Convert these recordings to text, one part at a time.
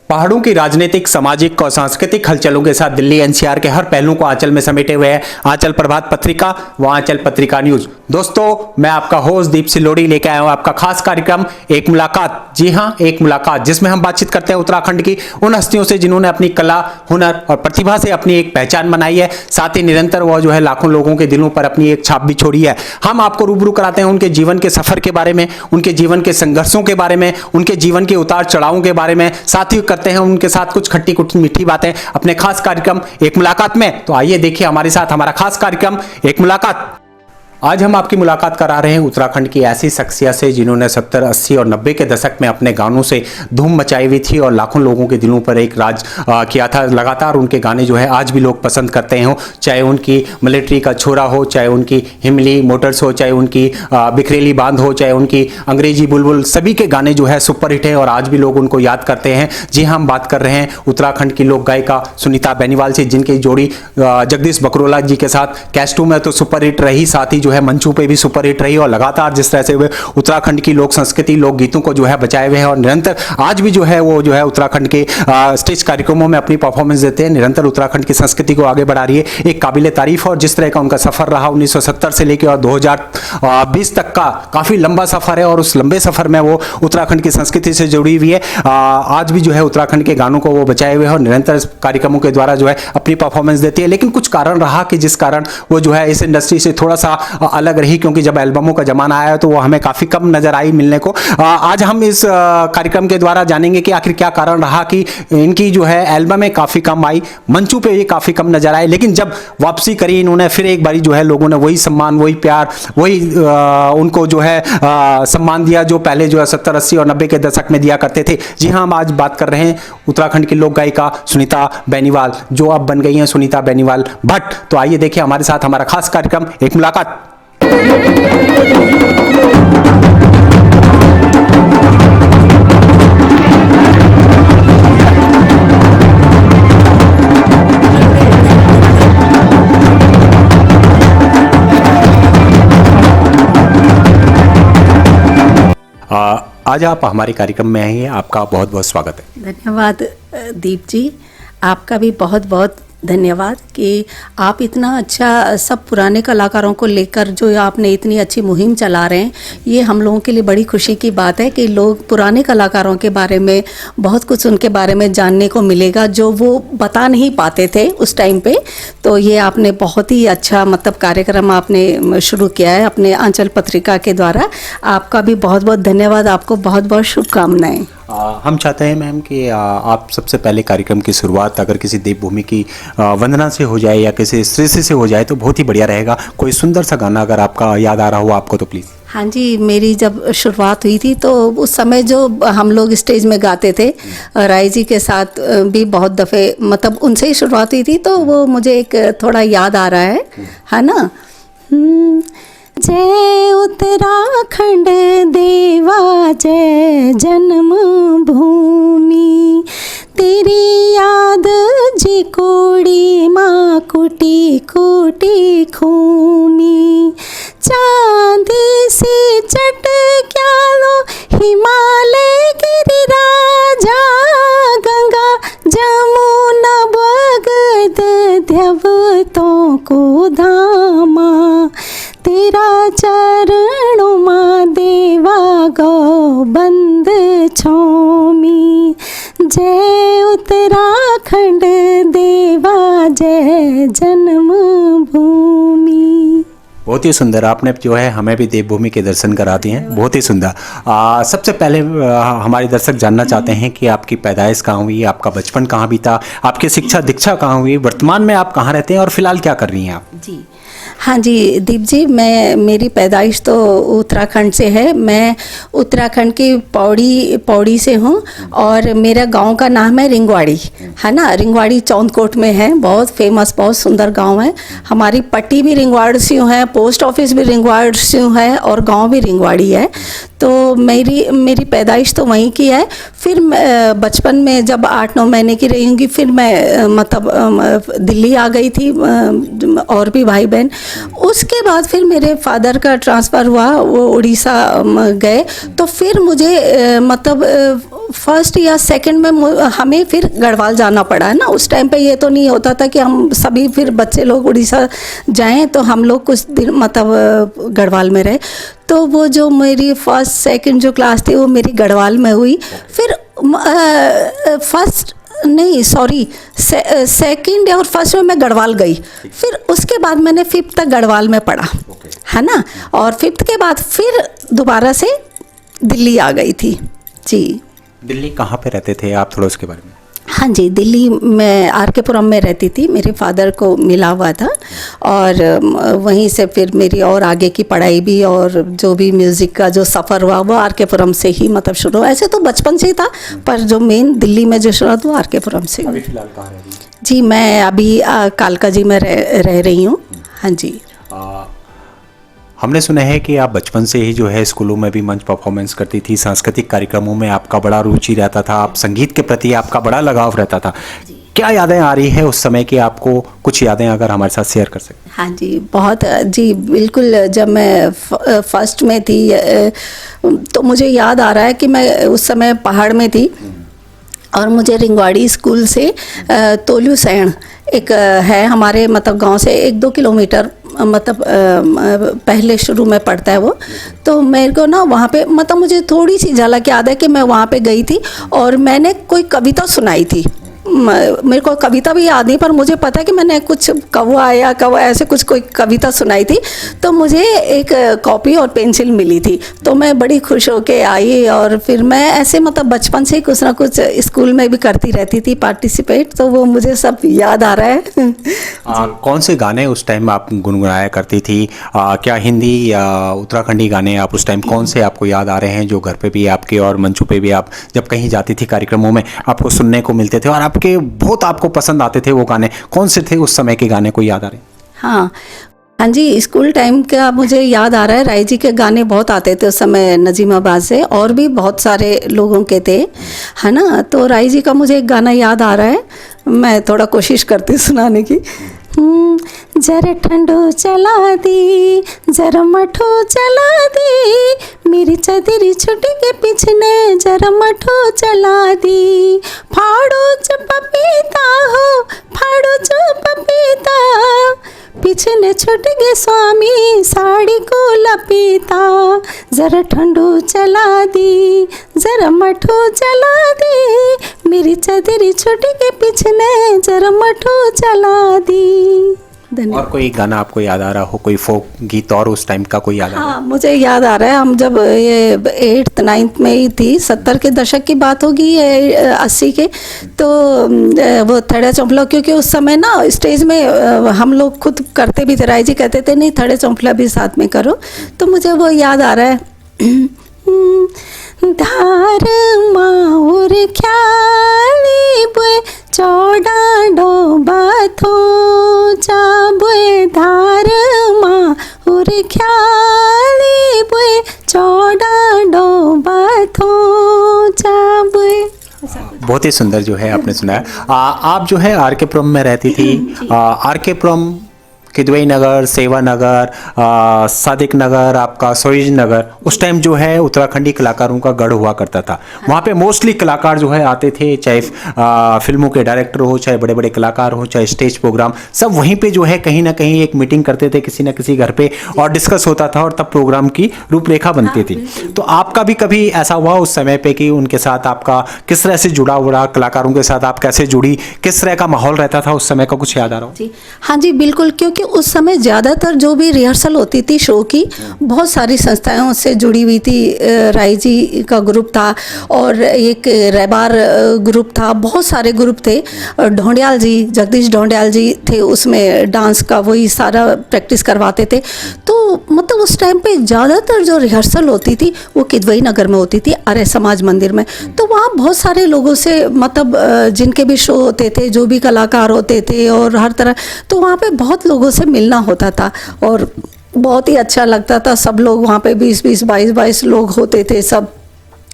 पहाड़ों की राजनीतिक, सामाजिक और सांस्कृतिक हलचलों के साथ दिल्ली एनसीआर के हर पहलू को आंचल में समेटे हुए है आंचल प्रभात पत्रिका व आंचल पत्रिका न्यूज। दोस्तों, मैं आपका होस्ट दीप सिलोड़ी लेके आया हूं आपका खास कार्यक्रम एक मुलाकात। जी हां, एक मुलाकात जिसमें हम बातचीत करते हैं उत्तराखंड की उन हस्तियों से जिन्होंने अपनी कला, हुनर और प्रतिभा से अपनी एक पहचान बनाई है। साथ ही निरंतर वो जो है लाखों लोगों के दिलों पर अपनी एक छाप भी छोड़ी है। हम आपको रूबरू कराते हैं उनके जीवन के सफर के बारे में, उनके जीवन के संघर्षों के बारे में, उनके जीवन के उतार चढ़ावों के बारे में। साथ ही करते हैं उनके साथ कुछ खट्टी कुछ मीठी बातें अपने खास कार्यक्रम एक मुलाकात में। तो आइए देखिए हमारे साथ हमारा खास कार्यक्रम एक मुलाकात। आज हम आपकी मुलाकात करा रहे हैं उत्तराखंड की ऐसी शख्सियत से जिन्होंने 70, 80 और 90 के दशक में अपने गानों से धूम मचाई हुई थी और लाखों लोगों के दिलों पर एक राज किया था। लगातार उनके गाने जो है आज भी लोग पसंद करते हैं, चाहे उनकी मिलिट्री का छोरा हो, चाहे उनकी हिमली मोटर्स हो, चाहे उनकी बिखरेली बांध हो, चाहे उनकी अंग्रेजी बुलबुल, सभी के गाने जो है सुपरहिट है और आज भी लोग उनको याद करते हैं। जी हाँ, हम बात कर रहे हैं उत्तराखंड की लोक गायिका सुनीता बेनीवाल से, जिनकी जोड़ी जगदीश बकरोला जी के साथ कैस्टू में तो सुपरहिट रही, साथ ही जो है मंचों पे भी सुपरहिट रही और लगातार जिस तरह से वे उत्तराखंड की लोक संस्कृति, लोक गीतों को जो है बचाए हुए हैं और निरंतर आज भी जो है वो जो है उत्तराखंड के स्टेज कार्यक्रमों में अपनी परफॉर्मेंस देते हैं। निरंतर उत्तराखंड की संस्कृति को आगे बढ़ा रही है, एक काबिले तारीफ। और जिस तरह का उनका सफर रहा 1970 से लेकर और 2020 तक का काफी लंबा सफर है और उस लंबे सफर में वो उत्तराखंड की संस्कृति से जुड़ी हुई है। आज भी जो है उत्तराखंड के गानों को वो बचाए हुए हैं और निरंतर कार्यक्रमों के द्वारा जो है अपनी परफॉर्मेंस देती है। लेकिन कुछ कारण रहा कि जिस कारण वो जो है इस इंडस्ट्री से थोड़ा सा अलग रही, क्योंकि जब एल्बमों का जमाना आया तो वो हमें काफी कम नजर आई मिलने को। आज हम इस कार्यक्रम के द्वारा जानेंगे कि आखिर क्या कारण रहा कि इनकी जो है एल्बमें काफी कम आई, मंचों पे ये काफी कम नजर आए। लेकिन जब वापसी करी इन्होंने, फिर एक बारी जो है लोगों ने वही सम्मान, वही प्यार, वही उनको जो है सम्मान दिया जो पहले जो है 70, 80 और 90 के दशक में दिया करते थे। जी हाँ, हम आज बात कर रहे हैं उत्तराखंड की लोक गायिका सुनीता बेनीवाल, जो अब बन गई हैं सुनीता बेनीवाल भट्ट। तो आइए देखिए हमारे साथ हमारा खास कार्यक्रम एक मुलाकात। आज आप हमारे कार्यक्रम में आए हैं, आपका बहुत बहुत स्वागत है। धन्यवाद दीप जी, आपका भी बहुत बहुत धन्यवाद कि आप इतना अच्छा सब पुराने कलाकारों को लेकर जो आपने इतनी अच्छी मुहिम चला रहे हैं। ये हम लोगों के लिए बड़ी खुशी की बात है कि लोग पुराने कलाकारों के बारे में बहुत कुछ उनके बारे में जानने को मिलेगा जो वो बता नहीं पाते थे उस टाइम पे। तो ये आपने बहुत ही अच्छा मतलब कार्यक्रम आपने शुरू किया है अपने आंचल पत्रिका के द्वारा। आपका भी बहुत बहुत धन्यवाद, आपको बहुत बहुत शुभकामनाएं। हम चाहते हैं मैम कि आप सबसे पहले कार्यक्रम की शुरुआत अगर किसी देवभूमि की वंदना से हो जाए या किसी श्रेष्ठ से हो जाए तो बहुत ही बढ़िया रहेगा। कोई सुंदर सा गाना अगर आपका याद आ रहा हो आपको तो प्लीज़। हाँ जी, मेरी जब शुरुआत हुई थी तो उस समय जो हम लोग स्टेज में गाते थे राय जी के साथ भी बहुत दफ़े मतलब उनसे ही शुरुआत हुई थी, तो वो मुझे एक थोड़ा याद आ रहा है ना। जय उत्तराखंड देवा जय जन्मभूमि, तेरी याद जी कोड़ी माँ कुटी कुटी खूमी, चांदी सी चटक्या लो हिमालय गिरिराजा, गंगा जमुना भगत देवतों को धामा, तेरा चरणों माँ देवा गौ बंद छोमी, जय उत्तराखंड देवा जय जन्मभूमि। बहुत ही सुंदर, आपने जो है हमें भी देवभूमि के दर्शन करा दिए हैं, बहुत ही सुंदर। सबसे पहले हमारे दर्शक जानना चाहते हैं कि आपकी पैदाइश कहाँ हुई, आपका बचपन कहाँ बीता, आपकी शिक्षा दीक्षा कहाँ हुई, वर्तमान में आप कहाँ रहते हैं और फिलहाल क्या कर रही हैं आप? जी, हाँ जी दीप जी, मेरी पैदाइश तो उत्तराखंड से है। मैं उत्तराखंड की पौड़ी से हूँ और मेरा गांव का नाम है रिंगवाड़ी, है ना। रिंगवाड़ी चौंदकोट में है, बहुत फेमस, बहुत सुंदर गांव है। हमारी पट्टी भी रिंगवाड़ से है, पोस्ट ऑफिस भी रिंगवाड़ से है और गांव भी रिंगवाड़ी है। तो मेरी पैदाइश तो वहीं की है। फिर बचपन में जब 8-9 महीने की रही होंगी, फिर मैं मतलब दिल्ली आ गई थी, और भी भाई बहन। उसके बाद फिर मेरे फादर का ट्रांसफ़र हुआ, वो उड़ीसा गए। तो फिर मुझे मतलब फर्स्ट या सेकंड में हमें फिर गढ़वाल जाना पड़ा, है ना। उस टाइम पे ये तो नहीं होता था कि हम सभी फिर बच्चे लोग उड़ीसा जाएं, तो हम लोग कुछ दिन मतलब गढ़वाल में रहे। तो वो जो मेरी फर्स्ट सेकंड जो क्लास थी वो मेरी गढ़वाल में हुई। फिर सेकंड और फर्स्ट में मैं गढ़वाल गई। फिर उसके बाद मैंने 5th तक गढ़वाल में पढ़ा, है ना। और 5th के बाद फिर दोबारा से दिल्ली आ गई थी जी। दिल्ली कहाँ पे रहते थे आप, थोड़ा उसके बारे में? हाँ जी, दिल्ली में आर.के. पुरम में रहती थी। मेरे फादर को मिला हुआ था और वहीं से फिर मेरी और आगे की पढ़ाई भी और जो भी म्यूज़िक का जो सफ़र हुआ वो आर.के. पुरम से ही मतलब शुरू हुआ। ऐसे तो बचपन से ही था, पर जो मेन दिल्ली में जो शुरुआत वो आर.के. पुरम से हुई। अभी फिलहाल कहाँ रह रही हैं? जी, मैं अभी कालका जी में रह रही हूँ। हाँ जी। हमने सुना है कि आप बचपन से ही जो है स्कूलों में भी मंच परफॉर्मेंस करती थी, सांस्कृतिक कार्यक्रमों में आपका बड़ा रुचि रहता था, आप संगीत के प्रति आपका बड़ा लगाव रहता था। क्या यादें आ रही है उस समय की आपको? कुछ यादें अगर हमारे साथ शेयर कर सकें। हाँ जी, बहुत जी बिल्कुल। जब मैं फर्स्ट में थी तो मुझे याद आ रहा है कि मैं उस समय पहाड़ में थी और मुझे रिंगवाड़ी स्कूल से तोलू सैण एक है हमारे मतलब गांव से 1-2 किलोमीटर मतलब पहले शुरू में पड़ता है वो। तो मेरे को ना वहाँ पे मतलब मुझे थोड़ी सी झलक याद है कि मैं वहाँ पे गई थी और मैंने कोई कविता सुनाई थी। मेरे को कविता भी याद नहीं, पर मुझे पता है कि मैंने कुछ कौवा ऐसे कुछ कोई कविता सुनाई थी। तो मुझे एक कॉपी और पेंसिल मिली थी, तो मैं बड़ी खुश होके आई। और फिर मैं ऐसे मतलब बचपन से ही कुछ ना कुछ स्कूल में भी करती रहती थी पार्टिसिपेट, तो वो मुझे सब याद आ रहा है। कौन से गाने उस टाइम आप गुनगुनाया करती थी? क्या हिंदी या उत्तराखंडी गाने आप उस टाइम कौन से आपको याद आ रहे हैं, जो घर पे भी आपके और मंचों पे भी आप जब कहीं जाती थी कार्यक्रमों में आपको सुनने को मिलते थे और आपके बहुत आपको पसंद आते थे वो गाने? कौन से थे उस समय के गाने, कोई याद आ रहे? हाँ जी, स्कूल टाइम का मुझे याद आ रहा है, राय जी के गाने बहुत आते थे उस समय नजीमाबाद से, और भी बहुत सारे लोगों के थे, है ना। तो राय जी का मुझे एक गाना याद आ रहा है, मैं थोड़ा कोशिश करती सुनाने की। जरा ठंडो चला दी, जरा मठो चला दी, मेरी चदरी छुट्टी के पिछने जरा मठो चला दी। फाड़ो जो पपीता हो, फाड़ो जो पपीता, पिछने छुट गए स्वामी साड़ी को लपीता। जरा ठंडो चला दी, जरा मठो चला दी, मेरी चदरी छुट के पिछने जरा मठो चला दी। और कोई गाना आपको याद आ रहा हो, कोई फोक गीत और उस टाइम का कोई याद आ रहा? हाँ, मुझे याद आ रहा है, हम जब ये 8th-9th में ही थी, 70 के दशक की बात होगी, 80 के। तो वो थड़े चौंपला, क्योंकि उस समय ना स्टेज में हम लोग खुद करते भी थे, राय जी कहते थे नहीं थड़े चौंपला भी साथ में करो, तो मुझे वो याद आ रहा है। धार माउर ख्याली बुए चौड़ा डोबा थो जाबुए, धार माउर ख्याली बुए चौड़ा डोबा थो जाबुए। बहुत ही सुंदर जो है आपने सुनाया। आप जो है आर.के. पुरम में रहती थी। आर.के. पुरम किदवई नगर, सेवा नगर, सादिक नगर, आपका सोइज नगर, उस टाइम जो है उत्तराखंडी कलाकारों का गढ़ हुआ करता था। वहाँ पे मोस्टली कलाकार जो है आते थे, चाहे फिल्मों के डायरेक्टर हो, चाहे बड़े बड़े कलाकार हो, चाहे स्टेज प्रोग्राम, सब वहीं पे जो है कहीं ना कहीं एक मीटिंग करते थे किसी न किसी घर पे और डिस्कस होता था और तब प्रोग्राम की रूपरेखा बनती थी। तो आपका भी कभी ऐसा हुआ उस समय पे कि उनके साथ आपका किस तरह से जुड़ा हुआ, कलाकारों के साथ आप कैसे जुड़ी, किस तरह का माहौल रहता था उस समय का, कुछ याद आ रहा हो? जी हाँ जी बिल्कुल, क्योंकि क्योंकि उस समय ज़्यादातर जो भी रिहर्सल होती थी शो की, बहुत सारी संस्थाओं से जुड़ी हुई थी। राय जी का ग्रुप था और एक रेबार ग्रुप था, बहुत सारे ग्रुप थे। ढोंडियाल जी, जगदीश ढोंडियाल जी थे उसमें, डांस का वही सारा प्रैक्टिस करवाते थे। तो मतलब उस टाइम पे ज़्यादातर जो रिहर्सल होती थी वो किदवई नगर में होती थी, आर्य समाज मंदिर में। तो वहाँ बहुत सारे लोगों से मतलब जिनके भी शो होते थे, जो भी कलाकार होते थे और हर तरह, तो वहाँ पे बहुत लोगों से मिलना होता था और बहुत ही अच्छा लगता था। सब लोग वहाँ पे 20-20, 22-22 लोग होते थे, सब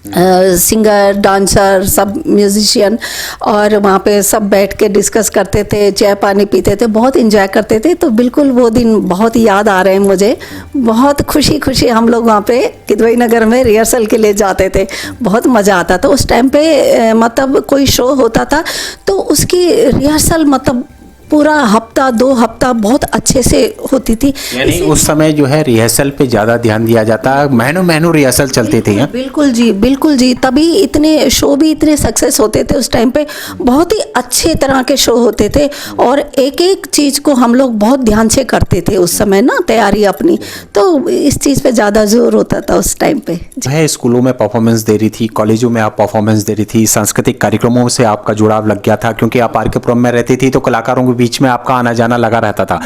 सिंगर, डांसर, सब म्यूजिशियन, और वहाँ पे सब बैठ के डिस्कस करते थे, चाय पानी पीते थे, बहुत इंजॉय करते थे। तो बिल्कुल वो दिन बहुत याद आ रहे हैं मुझे। बहुत खुशी खुशी हम लोग वहाँ पे किदवई नगर में रिहर्सल के लिए जाते थे, बहुत मज़ा आता था। उस टाइम पे मतलब कोई शो होता था तो उसकी रिहर्सल मतलब पूरा हफ्ता 2 हफ्ता बहुत अच्छे से होती थी। यानी उस समय जो है रिहर्सल पे ज़्यादा ध्यान दिया जाता, महीनों महीनों रिहर्सल चलती थी। बिल्कुल जी, बिल्कुल जी। तभी इतने शो भी इतने सक्सेस होते थे उस टाइम पे, बहुत ही अच्छे तरह के शो होते थे और एक एक चीज़ को हम लोग बहुत ध्यान से करते थे उस समय ना, तैयारी अपनी। तो इस चीज़ पे ज़्यादा जोर होता था उस टाइम पे। है स्कूलों में परफॉर्मेंस दे रही थी, कॉलेजों में आप परफॉर्मेंस दे रही थी, सांस्कृतिक कार्यक्रमों से आपका जुड़ाव लग गया था क्योंकि आप आर.के.पुरम में रहती थी, तो कलाकारों के बीच में आपका आना जाना लगा रहता था।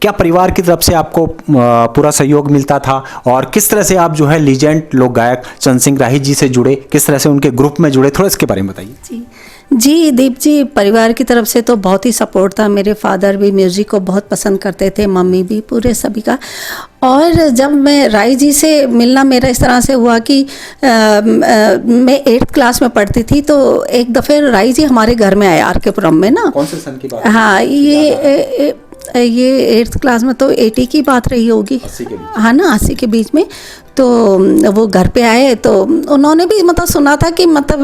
क्या परिवार की तरफ से आपको पूरा सहयोग मिलता था और किस तरह से आप जो है लीजेंड लोक गायक चंद सिंह राही जी से जुड़े, किस तरह से उनके ग्रुप में जुड़े, थोड़ा इसके बारे में बताइए। जी दीप जी, परिवार की तरफ से तो बहुत ही सपोर्ट था। मेरे फादर भी म्यूज़िक को बहुत पसंद करते थे, मम्मी भी, पूरे सभी का। और जब मैं राय जी से मिलना मेरा इस तरह से हुआ कि मैं 8th क्लास में पढ़ती थी, तो एक दफ़े राय जी हमारे घर में आए आर.के.पुरम में ना। कौन से सन की बात? हाँ, ये 8th क्लास में तो 80 की बात रही होगी, 80 के बीच। हाँ ना, 80 के बीच में। तो वो घर पे आए तो उन्होंने भी मतलब सुना था कि मतलब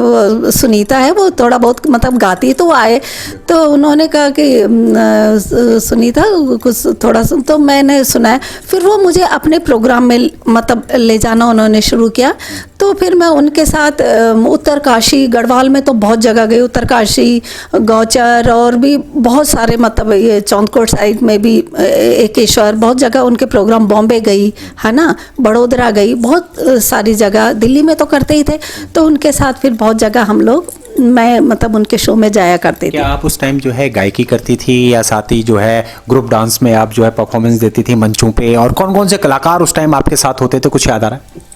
वो सुनीता है, वो थोड़ा बहुत मतलब गाती है, तो वो आए। तो उन्होंने कहा कि सुनीता कुछ थोड़ा सा, तो मैंने सुना है। फिर वो मुझे अपने प्रोग्राम में मतलब ले जाना उन्होंने शुरू किया। तो फिर मैं उनके साथ उत्तरकाशी, गढ़वाल में तो बहुत जगह गई, उत्तरकाशी, गौचर और भी बहुत सारे, मतलब ये चौंदकोट साइड में भी, एकेश्वर, बहुत जगह उनके प्रोग्राम, बॉम्बे गई है ना, बड़ोदरा गई, बहुत सारी जगह, दिल्ली में तो करते ही थे। तो उनके साथ फिर बहुत जगह हम लोग, मैं मतलब उनके शो में जाया करते थे। क्या आप उस टाइम जो है गायकी करती थी या साथ ही जो है ग्रुप डांस में आप जो है परफॉर्मेंस देती थी मंचों पे, और कौन कौन से कलाकार उस टाइम आपके साथ होते थे, कुछ याद आ रहा है?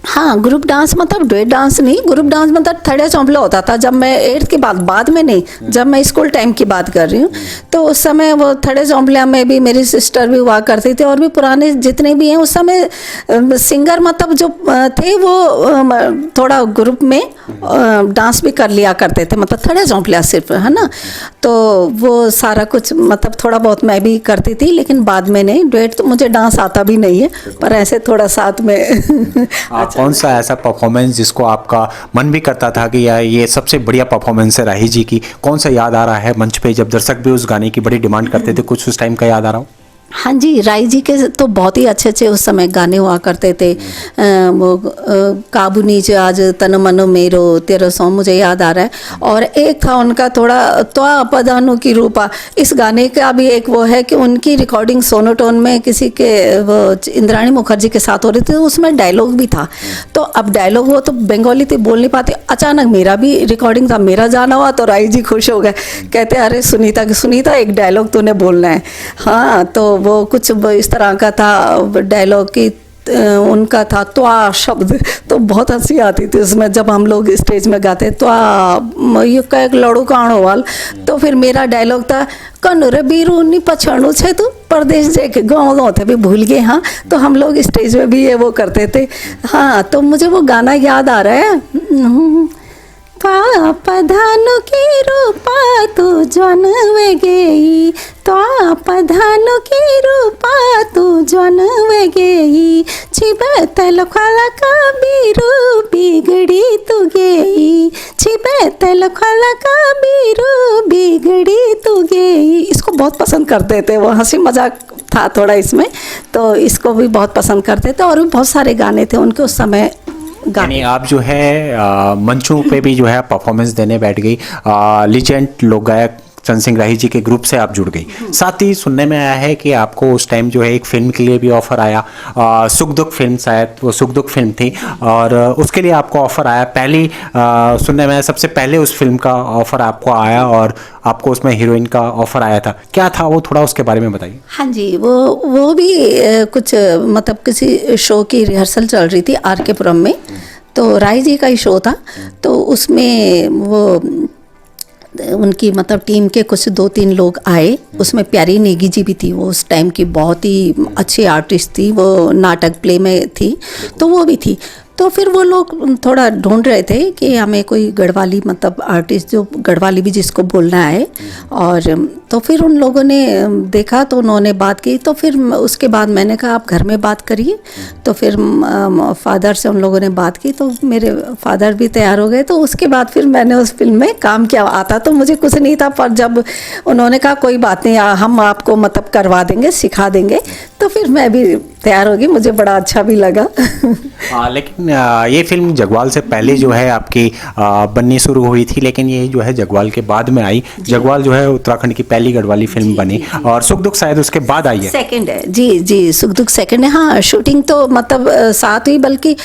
हाँ, ग्रुप डांस मतलब डुएट डांस नहीं, ग्रुप डांस मतलब थड़े चौंपला होता था। जब मैं 8th के बाद में नहीं, जब मैं स्कूल टाइम की बात कर रही हूँ, तो उस समय वो थड़े चौंपला में भी मेरी सिस्टर भी हुआ करती थी और भी पुराने जितने भी हैं उस समय सिंगर मतलब जो थे वो थोड़ा ग्रुप में डांस भी कर लिया करते थे, मतलब थड़े चौंपला सिर्फ, है ना। तो वो सारा कुछ मतलब थोड़ा बहुत मैं भी करती थी, लेकिन बाद में नहीं। डुएट तो मुझे डांस आता भी नहीं है, पर ऐसे थोड़ा साथ में कौन सा ऐसा परफॉर्मेंस जिसको आपका मन भी करता था कि यार ये सबसे बढ़िया परफॉर्मेंस है राही जी की, कौन सा याद आ रहा है मंच पे जब दर्शक भी उस गाने की बड़ी डिमांड करते थे, कुछ उस टाइम का याद आ रहा हो? हाँ जी, राय जी के तो बहुत ही अच्छे अच्छे उस समय गाने हुआ करते थे। वो काबू नीचे आज तन मनो मेरो, तेरा सॉन्ग मुझे याद आ रहा है। और एक था उनका थोड़ा त्वा पदानु की रूपा, इस गाने का भी एक वो है कि उनकी रिकॉर्डिंग सोनोटोन में किसी के, वो इंद्राणी मुखर्जी के साथ हो रही थी, उसमें डायलॉग भी था। तो अब डायलॉग वो तो बंगाली थी, बोल नहीं पाते, अचानक मेरा भी रिकॉर्डिंग था, मेरा जाना हुआ तो राय जी खुश हो गए, कहते अरे सुनीता एक डायलॉग तूने बोलना है। हाँ, तो वो कुछ इस तरह का था डायलॉग की, उनका था त्वा शब्द, तो बहुत हंसी आती थी उसमें जब हम लोग स्टेज में गाते त्वा ये का एक लड़ू काणो वाल। तो फिर मेरा डायलॉग था कनुरे बीरू नी पछाणु छे तू परदेश जाके, गाँव थे भी भूल गए। हाँ, तो हम लोग स्टेज में भी ये वो करते थे। हाँ, तो मुझे वो गाना याद आ रहा है, पधानु की रूपा तू जनवे गई, पधानु की रूपा तू जनवे गई, छिबे तल खाला का बीरू बिगड़ी तू गई, छिबे तल खाला का बीरू बिगड़ी तू गई। इसको बहुत पसंद करते थे, वो हंसी मजाक था थोड़ा इसमें, तो इसको भी बहुत पसंद करते थे। और भी बहुत सारे गाने थे उनके उस समय। यानी आप जो है मंचों पे भी जो है परफॉर्मेंस देने बैठ गई, लीजेंड लोक गायक चंद सिंह राही जी के ग्रुप से आप जुड़ गई। साथ ही सुनने में आया है कि आपको उस टाइम जो है एक फिल्म के लिए भी ऑफर आया, सुख दुख फिल्म, शायद वो सुख दुख फिल्म थी, और उसके लिए आपको ऑफर आया। पहली सुनने में आया सबसे पहले उस फिल्म का ऑफर आपको आया और आपको उसमें हीरोइन का ऑफर आया था। क्या था वो, थोड़ा उसके बारे में बताइए। हाँ जी, वो भी कुछ मतलब किसी शो की रिहर्सल चल रही थी आर के पुरम में, तो राय जी का ही शो था। तो उसमें वो उनकी मतलब टीम के कुछ 2-3 लोग आए, उसमें प्यारी नेगी जी भी थी। वो उस टाइम की बहुत ही अच्छी आर्टिस्ट थी, वो नाटक प्ले में थी, तो वो भी थी। तो फिर वो लोग थोड़ा ढूंढ रहे थे कि हमें कोई गढ़वाली मतलब आर्टिस्ट जो गढ़वाली भी जिसको बोलना है। और तो फिर उन लोगों ने देखा तो उन्होंने बात की, तो फिर उसके बाद मैंने कहा आप घर में बात करिए। तो फिर फादर से उन लोगों ने बात की, तो मेरे फादर भी तैयार हो गए। तो उसके बाद फिर मैंने उस फिल्म में काम किया। आता तो मुझे कुछ नहीं था, पर जब उन्होंने कहा कोई बात नहीं, हम आपको मतलब करवा देंगे, सिखा देंगे, तो फिर मैं भी तैयार होगी। मुझे बड़ा अच्छा भी लगा। लेकिन ये फिल्म जगवाल से पहले जो है आपकी बननी शुरू हुई थी, लेकिन ये जो है जगवाल के बाद में आई। जगवाल जो है उत्तराखंड की पहली गढ़वाली फिल्म बनी, और सुख दुख शायद उसके बाद आई है। सेकंड है जी, सुख दुख सेकंड है। हाँ, शूटिंग तो मतलब साथ हुई, बल्कि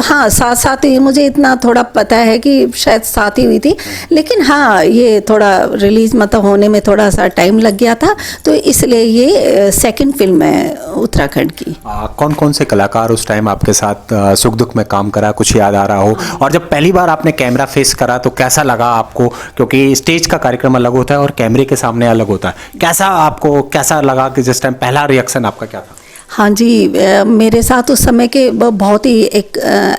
हाँ साथ ही, मुझे इतना थोड़ा पता है कि शायद साथ ही हुई थी। लेकिन हाँ, ये थोड़ा रिलीज मतलब होने में थोड़ा सा टाइम लग गया था, तो इसलिए ये सेकंड फिल्म है उत्तराखंड की। कौन कौन से कलाकार उस टाइम आपके साथ सुख दुख में काम करा, कुछ याद आ रहा हो? और जब पहली बार आपने कैमरा फेस करा तो कैसा लगा आपको? क्योंकि स्टेज का कार्यक्रम अलग होता है और कैमरे के सामने अलग होता है। कैसा लगा कि जिस टाइम पहला रिएक्शन आपका क्या था? हाँ जी, मेरे साथ उस समय के बहुत ही एक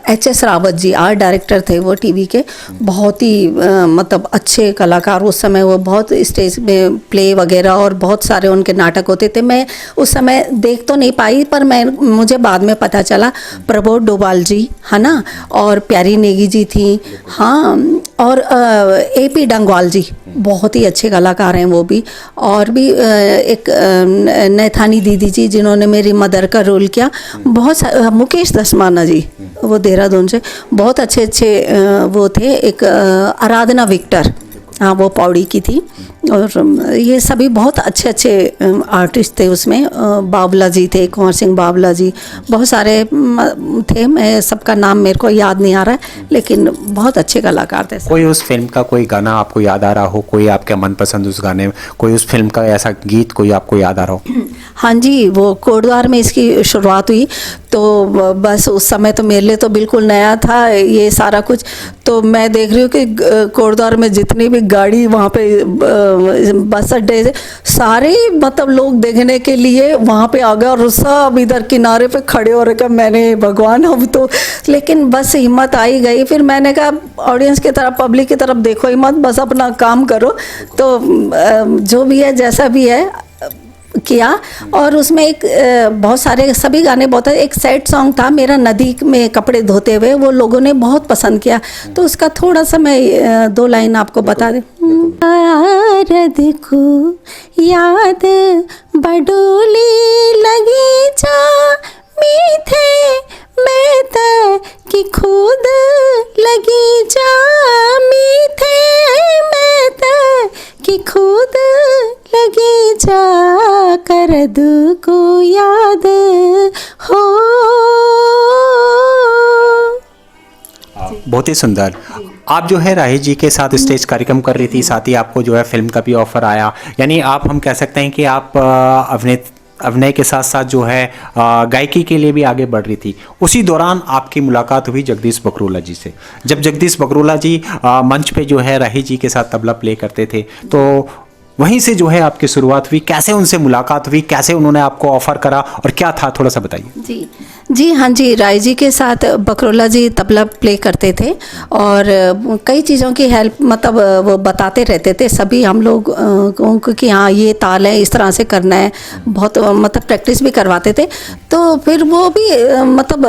HS Rawat ji art director थे वो टीवी के, बहुत ही मतलब अच्छे कलाकार उस समय। वो बहुत स्टेज में प्ले वगैरह और बहुत सारे उनके नाटक होते थे। मैं उस समय देख तो नहीं पाई, पर मुझे बाद में पता चला प्रबोध डोभाल जी है ना, और प्यारी नेगी जी थी, हाँ, और AP डंगवाल जी बहुत ही अच्छे कलाकार हैं वो भी। और भी एक नैथानी दीदी जी जिन्होंने मेरी मदर का रोल किया, बहुत मुकेश दसमाना जी, वो देहरादून से बहुत अच्छे वो थे। एक आराधना विक्टर, हाँ, वो पौड़ी की थी। और ये सभी बहुत अच्छे आर्टिस्ट थे उसमें। बावला जी थे, कुंवर सिंह बावला जी, बहुत सारे थे। मैं सबका नाम मेरे को याद नहीं आ रहा है, लेकिन बहुत अच्छे कलाकार थे। कोई उस फिल्म का कोई गाना आपको याद आ रहा हो? कोई आपके मनपसंद उस गाने में, कोई उस फिल्म का ऐसा गीत कोई आपको याद आ रहा हो? हाँ जी, वो कोटद्वार में इसकी शुरुआत हुई, तो बस उस समय तो मेरे लिए तो बिल्कुल नया था ये सारा कुछ। तो मैं देख रही हूँ कि कोटद्वार में जितनी भी गाड़ी वहाँ पे बस अड्डे से सारे मतलब लोग देखने के लिए वहाँ पे आ गए, और सब इधर किनारे पे खड़े हो रहे। मैंने भगवान अब तो, लेकिन बस हिम्मत आई गई। फिर मैंने कहा ऑडियंस की तरफ, पब्लिक की तरफ देखो ही मत, बस अपना काम करो। तो जो भी है जैसा भी है किया। और उसमें एक बहुत सारे सभी गाने बहुत है। एक सैड सॉन्ग था मेरा, नदी में कपड़े धोते हुए, वो लोगों ने बहुत पसंद किया। तो उसका थोड़ा सा मैं 2 लाइन आपको बता दूं। याद को याद बडोली लगी जा मीठे में त कि खुद लगी जा मीठे में त कि खुद लगी जा कर दू को याद हो। बहुत ही सुंदर। आप जो है राही जी के साथ स्टेज कार्यक्रम कर रही थी, साथ ही आपको जो है फिल्म का भी ऑफर आया। यानी हम कह सकते हैं कि आप अभिनय के साथ साथ जो है गायकी के लिए भी आगे बढ़ रही थी। उसी दौरान आपकी मुलाकात हुई जगदीश बकरोला जी से। जब जगदीश बकरोला जी मंच पे जो है राही जी के साथ तबला प्ले करते थे, तो वहीं से जो है आपकी शुरुआत हुई। कैसे उनसे मुलाकात हुई, कैसे उन्होंने आपको ऑफर करा और क्या था, थोड़ा सा बताइए। जी हाँ जी, राय जी के साथ बकरोला जी तबला प्ले करते थे, और कई चीज़ों की हेल्प मतलब वो बताते रहते थे सभी हम लोग को कि हाँ ये ताल है, इस तरह से करना है। बहुत मतलब प्रैक्टिस भी करवाते थे। तो फिर वो भी मतलब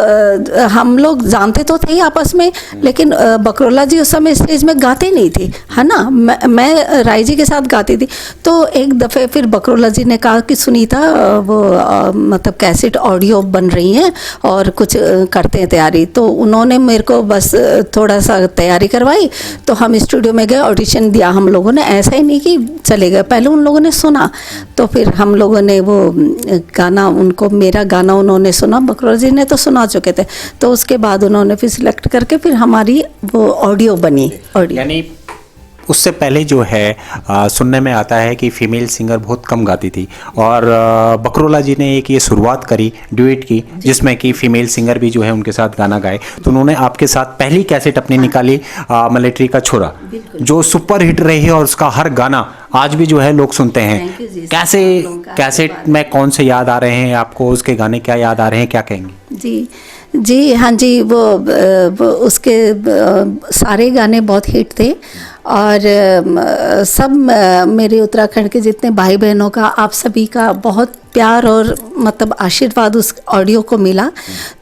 हम लोग जानते तो थे आपस में, लेकिन बकरोला जी उस समय स्टेज में गाते नहीं थे, है ना। मैं राय जी के साथ गाती थी। तो एक दफ़े फिर बकरोला जी ने कहा कि सुनीता वो मतलब कैसेट ऑडियो बन रही हैं और कुछ करते हैं तैयारी। तो उन्होंने मेरे को बस थोड़ा सा तैयारी करवाई, तो हम स्टूडियो में गए, ऑडिशन दिया हम लोगों ने। ऐसा ही नहीं कि चले गए, पहले उन लोगों ने सुना, तो फिर हम लोगों ने वो गाना, उनको मेरा गाना उन्होंने सुना, बकरोला जी ने तो सुना चुके थे, तो उसके बाद उन्होंने फिर सिलेक्ट करके फिर हमारी वो ऑडियो बनी। ऑडियो यानी उससे पहले जो है सुनने में आता है कि फीमेल सिंगर बहुत कम गाती थी, और बकरोला जी ने एक ये शुरुआत करी ड्यूएट की, जिसमें कि फीमेल सिंगर भी जो है उनके साथ गाना गाए। तो उन्होंने आपके साथ पहली कैसेट अपनी निकाली, मिलिट्री का छोरा, जो सुपर हिट रही है और उसका हर गाना आज भी जो है लोग सुनते हैं। कैसे कैसेट में कौन से याद आ रहे हैं आपको, उसके गाने क्या याद आ रहे हैं, क्या कहेंगे? जी हाँ जी, वो उसके सारे गाने बहुत हिट थे, और सब मेरे उत्तराखंड के जितने भाई बहनों का, आप सभी का बहुत प्यार और मतलब आशीर्वाद उस ऑडियो को मिला।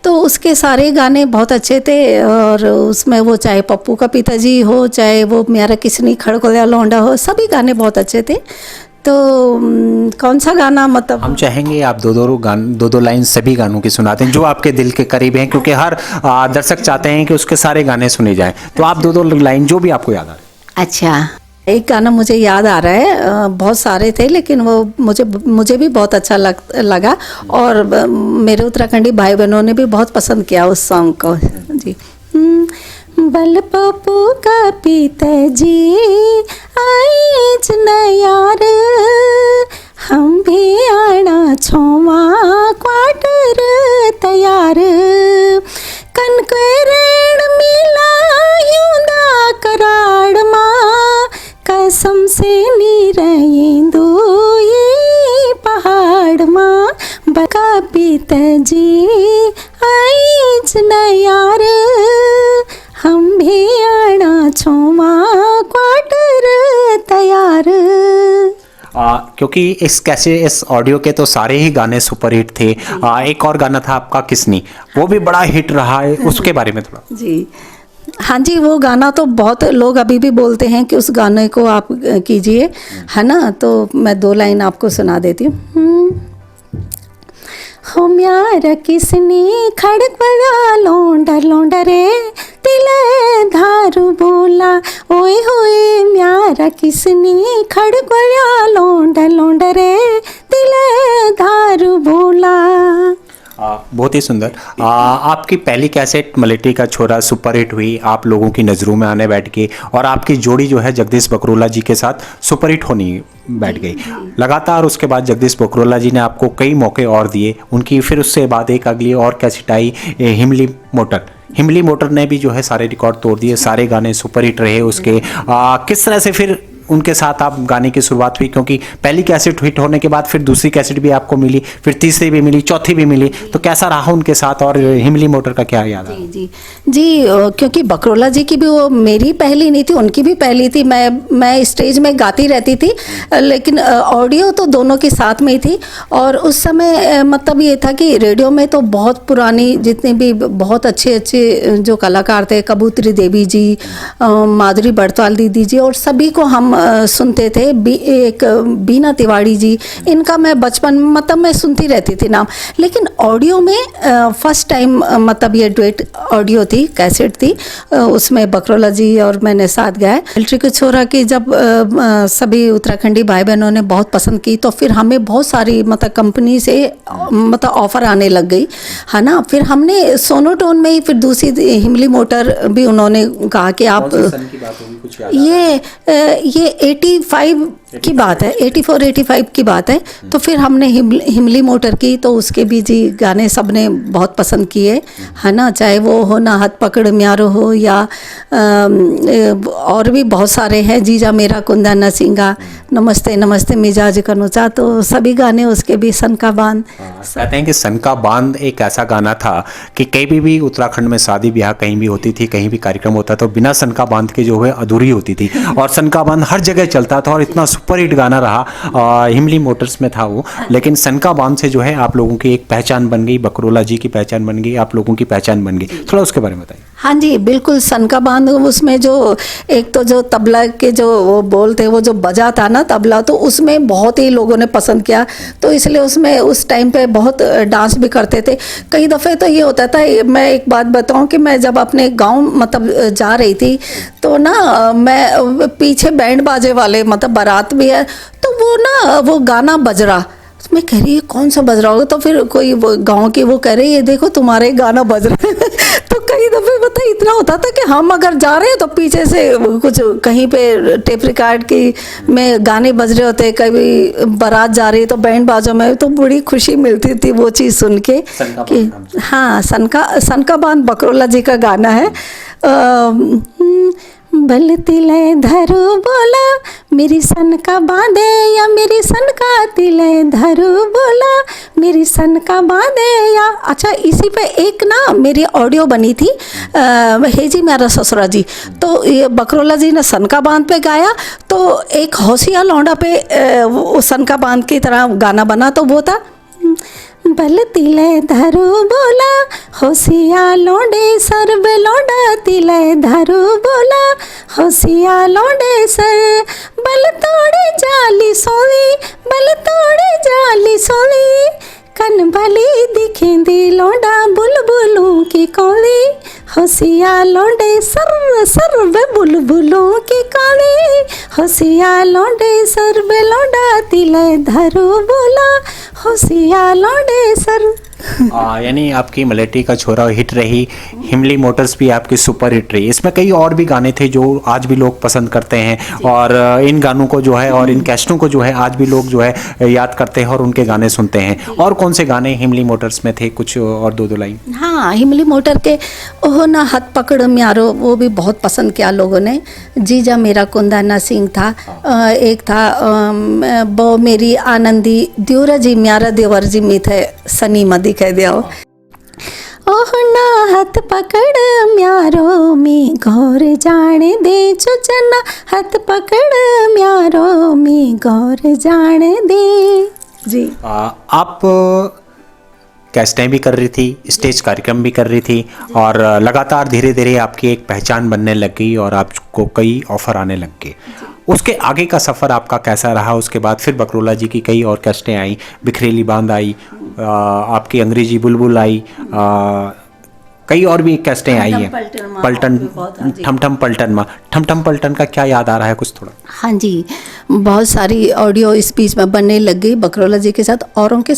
तो उसके सारे गाने बहुत अच्छे थे, और उसमें वो चाहे पप्पू का पिताजी हो, चाहे वो म्यारा किसनी खड़कोया लौंडा हो, सभी गाने बहुत अच्छे थे। तो कौन सा गाना मतलब हम चाहेंगे आप दो लाइन सभी गानों की सुनाते हैं जो आपके दिल के करीब हैं, क्योंकि हर दर्शक चाहते हैं कि उसके सारे गाने सुने जाएं। तो आप दो लाइन जो भी आपको याद आ रहे हैं। अच्छा, एक गाना मुझे याद आ रहा है, बहुत सारे थे लेकिन वो मुझे भी बहुत अच्छा लगा, और मेरे उत्तराखंडी भाई बहनों ने भी बहुत पसंद किया उस सॉन्ग को जी। बल पप्पू का पिताजी आइज न यार, हम भी आना छोमा क्वार्टर तैयार, कनक रेण मिला युदा कराड़ माँ, कसम से नी रहेंदो ये पहाड़ माँ, बका पिताजी आइज न यार, हम भी आना छोमा क्वार्टर तैयार। क्योंकि इस ऑडियो के तो सारे ही गाने सुपर हिट थे। एक और गाना था आपका किसनी, वो भी बड़ा हिट रहा है, उसके बारे में थोड़ा। जी हाँ जी, वो गाना तो बहुत लोग अभी भी बोलते हैं कि उस गाने को आप कीजिए, है ना। तो मैं 2 लाइन आपको सुना देती हूँ। हो म्यारा किसनी खड़क बजा लौंडा लौंडा रे, तिले धारू बोला, ओए होए म्यारा किसनी खड़क बजा लौंडा लौंडा रे, तिले धारू बोला। बहुत ही सुंदर। आपकी पहली कैसेट मिलिट्री का छोरा सुपर हिट हुई, आप लोगों की नज़रों में आने बैठ के, और आपकी जोड़ी जो है जगदीश बकरोला जी के साथ सुपर हिट होनी बैठ गई लगातार। उसके बाद जगदीश बकरोला जी ने आपको कई मौके और दिए उनकी, फिर उससे बाद एक अगली और कैसेट आई हिमली मोटर ने भी जो है सारे रिकॉर्ड तोड़ दिए, सारे गाने सुपर हिट रहे उसके। किस तरह से फिर उनके साथ आप गाने की शुरुआत हुई, क्योंकि पहली कैसेट हिट होने के बाद फिर दूसरी कैसेट भी आपको मिली, फिर तीसरी भी मिली, चौथी भी मिली, तो कैसा रहा उनके साथ, और हिमली मोटर का क्या याद है? जी, क्योंकि बकरोला जी की भी वो मेरी पहली नहीं थी, उनकी भी पहली थी। मैं स्टेज में गाती रहती थी, लेकिन ऑडियो तो दोनों के साथ में ही थी। और उस समय मतलब ये था कि रेडियो में तो बहुत पुरानी जितने भी बहुत अच्छे जो कलाकार थे, कबूतरी देवी जी, माधुरी बड़तवाल दीदी जी, और सभी को हम सुनते थे। एक बीना तिवारी जी, इनका मैं बचपन मतलब मैं सुनती रहती थी नाम। लेकिन ऑडियो में फर्स्ट टाइम मतलब ये डुएट ऑडियो थी, कैसेट थी, उसमें बकरोला जी और मैंने साथ गाया। मिलिट्री के छोरा की जब सभी उत्तराखंडी भाई बहनों ने बहुत पसंद की, तो फिर हमें बहुत सारी मतलब कंपनी से मतलब ऑफर आने लग गई, है ना। फिर हमने सोनोटोन में ही फिर दूसरी हिमली मोटर भी उन्होंने कहा कि आप ये 85 की बात है, 84-85 की बात है। तो फिर हमने हिमली मोटर की, तो उसके भी जी गाने सबने बहुत पसंद किए, है ना। चाहे वो हो ना हाथ पकड़ म्यारो हो, या और भी बहुत सारे हैं, जीजा मेरा कुंदा न सिंगा, नमस्ते नमस्ते मिजाज कनोचा, तो सभी गाने उसके भी। सन का बांध, कहते हैं कि सन का बांध एक ऐसा गाना था कि कहीं भी उत्तराखंड में शादी ब्याह कहीं भी होती थी, कहीं भी कार्यक्रम होता तो बिना सन का बांध के जो है अधूरी होती थी, और सन का बांध हर जगह चलता था और इतना सुपर हिट गाना रहा, हिमली मोटर्स में था वो, लेकिन सनका बांध से जो है आप लोगों की एक पहचान बन गई, बकरोला जी की पहचान बन गई, आप लोगों की पहचान बन गई। थोड़ा उसके बारे में बताइए। हाँ जी बिल्कुल, सनका बांध उसमें जो एक तो जो तबला के जो वो बोल थे, वो जो बजा था ना तबला, तो उसमें बहुत ही लोगों ने पसंद किया, तो इसलिए उसमें उस टाइम पे बहुत डांस भी करते थे। कई दफ़े तो ये होता था, मैं एक बात बताऊं कि मैं जब अपने गांव मतलब जा रही थी तो ना मैं पीछे बैंड बाजे वाले मतलब बारात भी है, तो वो ना वो गाना बज रहा, तो मैं कह रही है कौन सा बज रहा होगा, तो फिर कोई वो गांव की वो कह रही है देखो तुम्हारे गाना बज रहा है तो कई दफ़े पता है इतना होता था कि हम अगर जा रहे हैं तो पीछे से कुछ कहीं पे टेप रिकॉर्ड की में गाने बज रहे होते, कभी बारात जा रही है तो बैंड बाजों में, तो बड़ी खुशी मिलती थी वो चीज़ सुन के कि हाँ सनका बांध बकरोला जी का गाना है। बल तिले धरू बोला मेरी सन का बांधे, या मेरी सन का तिले धरू बोला मेरी सन का बांधे या। अच्छा इसी पे एक ना मेरी ऑडियो बनी थी, हे जी मेरा ससुरा जी, तो ये बकरोला जी ने सन का बांध पे गाया, तो एक होशिया लौंडा पे वो सन का बांध की तरह गाना बना, तो वो था बल तिले धरू बोला होशिया लौंडे सर लौंडा तिले धरू बोला होशिया लौंडे सर, बल तोड़े जाली सोनी बल तोड़े जाली सोनी, कन भली दिखेंदी लौंडा बुलबुलों की कौली, होशिया लौंडे सर सर वे बुलबुलों की कौली, होशिया लौंडे सर वे लौंडा तिले धरू बोला होशिया लौंडे सर। यानी आपकी मलेटी का छोरा हिट रही, हिमली मोटर्स भी आपकी सुपर हिट रही। इसमें कई और भी गाने थे जो आज भी लोग पसंद करते हैं, और इन गानों को जो है और इन कैस्टों को जो है आज भी लोग जो है याद करते हैं और उनके गाने सुनते हैं। और कौन से गाने हिमली मोटर्स में थे, कुछ और दो लाइन? हाँ हिमली मोटर के ओह ना हाथ पकड़ म्यारो, वो भी बहुत पसंद किया लोगों ने। जीजा मेरा कुंदाना सिंह था, एक था बो मेरी आनंदी द्योरा जी म्यारा देवर जी में थे सनी मदी कह दिया। ओह ना हाथ पकड़ म्यारो मी गौर जाने दे चुचना, हाथ पकड़ म्यारो मी गौर जाने दे जी। आप कैस्टें भी कर रही थी, स्टेज कार्यक्रम भी कर रही थी, और लगातार धीरे धीरे आपकी एक पहचान बनने लग गई और आपको कई ऑफर आने लग गए। उसके आगे का सफ़र आपका कैसा रहा? उसके बाद फिर बकरोला जी की कई और कैस्टें आई, बिखरेली बांध आई, आपकी अंग्रेजी बुलबुल आई, कई और भी कैस्टें आई हैं, पलटन ठमठम पलटन माँ, ठमठम पलटन का क्या याद आ रहा है कुछ थोड़ा? हाँ जी बहुत सारी ऑडियो इस बीच में बनने लग गई बकरोला जी के साथ, औरों के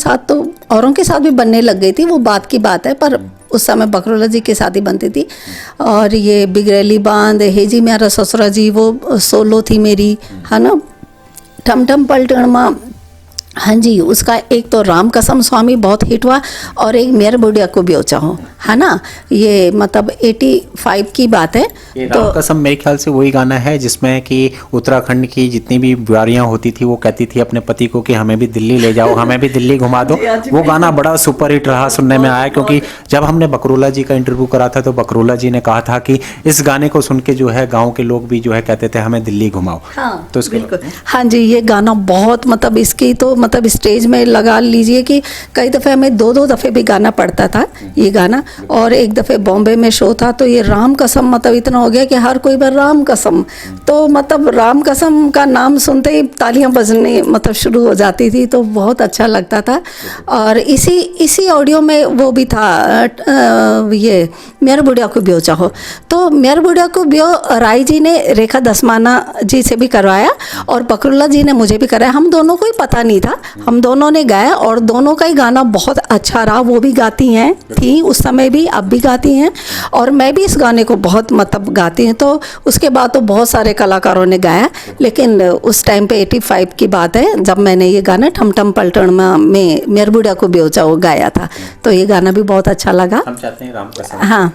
साथ भी बनने लग गई थी, वो बात की बात है, पर उस समय बकरोला जी के साथ ही बनती थी। और ये बिगरेली बांध, हे जी मेरा ससुरा जी, वो सोलो थी मेरी, है ना। ठमठम पलटन माँ, हाँ जी उसका एक तो राम कसम स्वामी बहुत हिट हुआ, और एक मेयर बुढ़िया को भी चाहो, है ना। ये मतलब 85 की बात है। तो राम कसम मेरे ख्याल से वही गाना है जिसमें कि उत्तराखंड की जितनी भी बुआरियां होती थी वो कहती थी अपने पति को कि हमें भी दिल्ली ले जाओ, हमें भी दिल्ली घुमा दो। वो गाना बड़ा सुपर हिट रहा, सुनने में आया, क्योंकि जब हमने बकरोला जी का इंटरव्यू करा था तो बकरोला जी ने कहा था कि इस गाने को सुन के जो है गाँव के लोग भी जो है कहते थे हमें दिल्ली घुमाओ। हाँ, तो बिल्कुल हाँ जी ये गाना बहुत मतलब इसकी तो मतलब स्टेज में लगा लीजिए कि कई दफ़े हमें दो दफ़े भी गाना पड़ता था ये गाना। और एक दफ़े बॉम्बे में शो था तो ये राम कसम मतलब इतना हो गया कि हर कोई बार राम कसम, तो मतलब राम कसम का नाम सुनते ही तालियां बजने मतलब शुरू हो जाती थी, तो बहुत अच्छा लगता था। और इसी ऑडियो में वो भी था ये मेयर बुढ़िया को ब्यो चाहो, तो मेयर बुढ़िया को ब्यो राय जी ने रेखा दसमाना जी से भी करवाया और बकरोला जी ने मुझे भी कराया। हम दोनों को ही पता नहीं था, हम दोनों ने गाया और दोनों का ही गाना बहुत अच्छा रहा। वो भी गाती हैं, थी उस समय भी, अब भी गाती हैं, और मैं भी इस गाने को बहुत मतलब गाती हूँ। तो उसके बाद तो बहुत सारे कलाकारों ने गाया, लेकिन उस टाइम पे 85 की बात है जब मैंने ये गाना ठमठम पलटन में मेयर बुढ़िया को बेवचा वो गाया था, तो ये गाना भी बहुत अच्छा लगा। हम चाहते हैं राम कसम। हाँ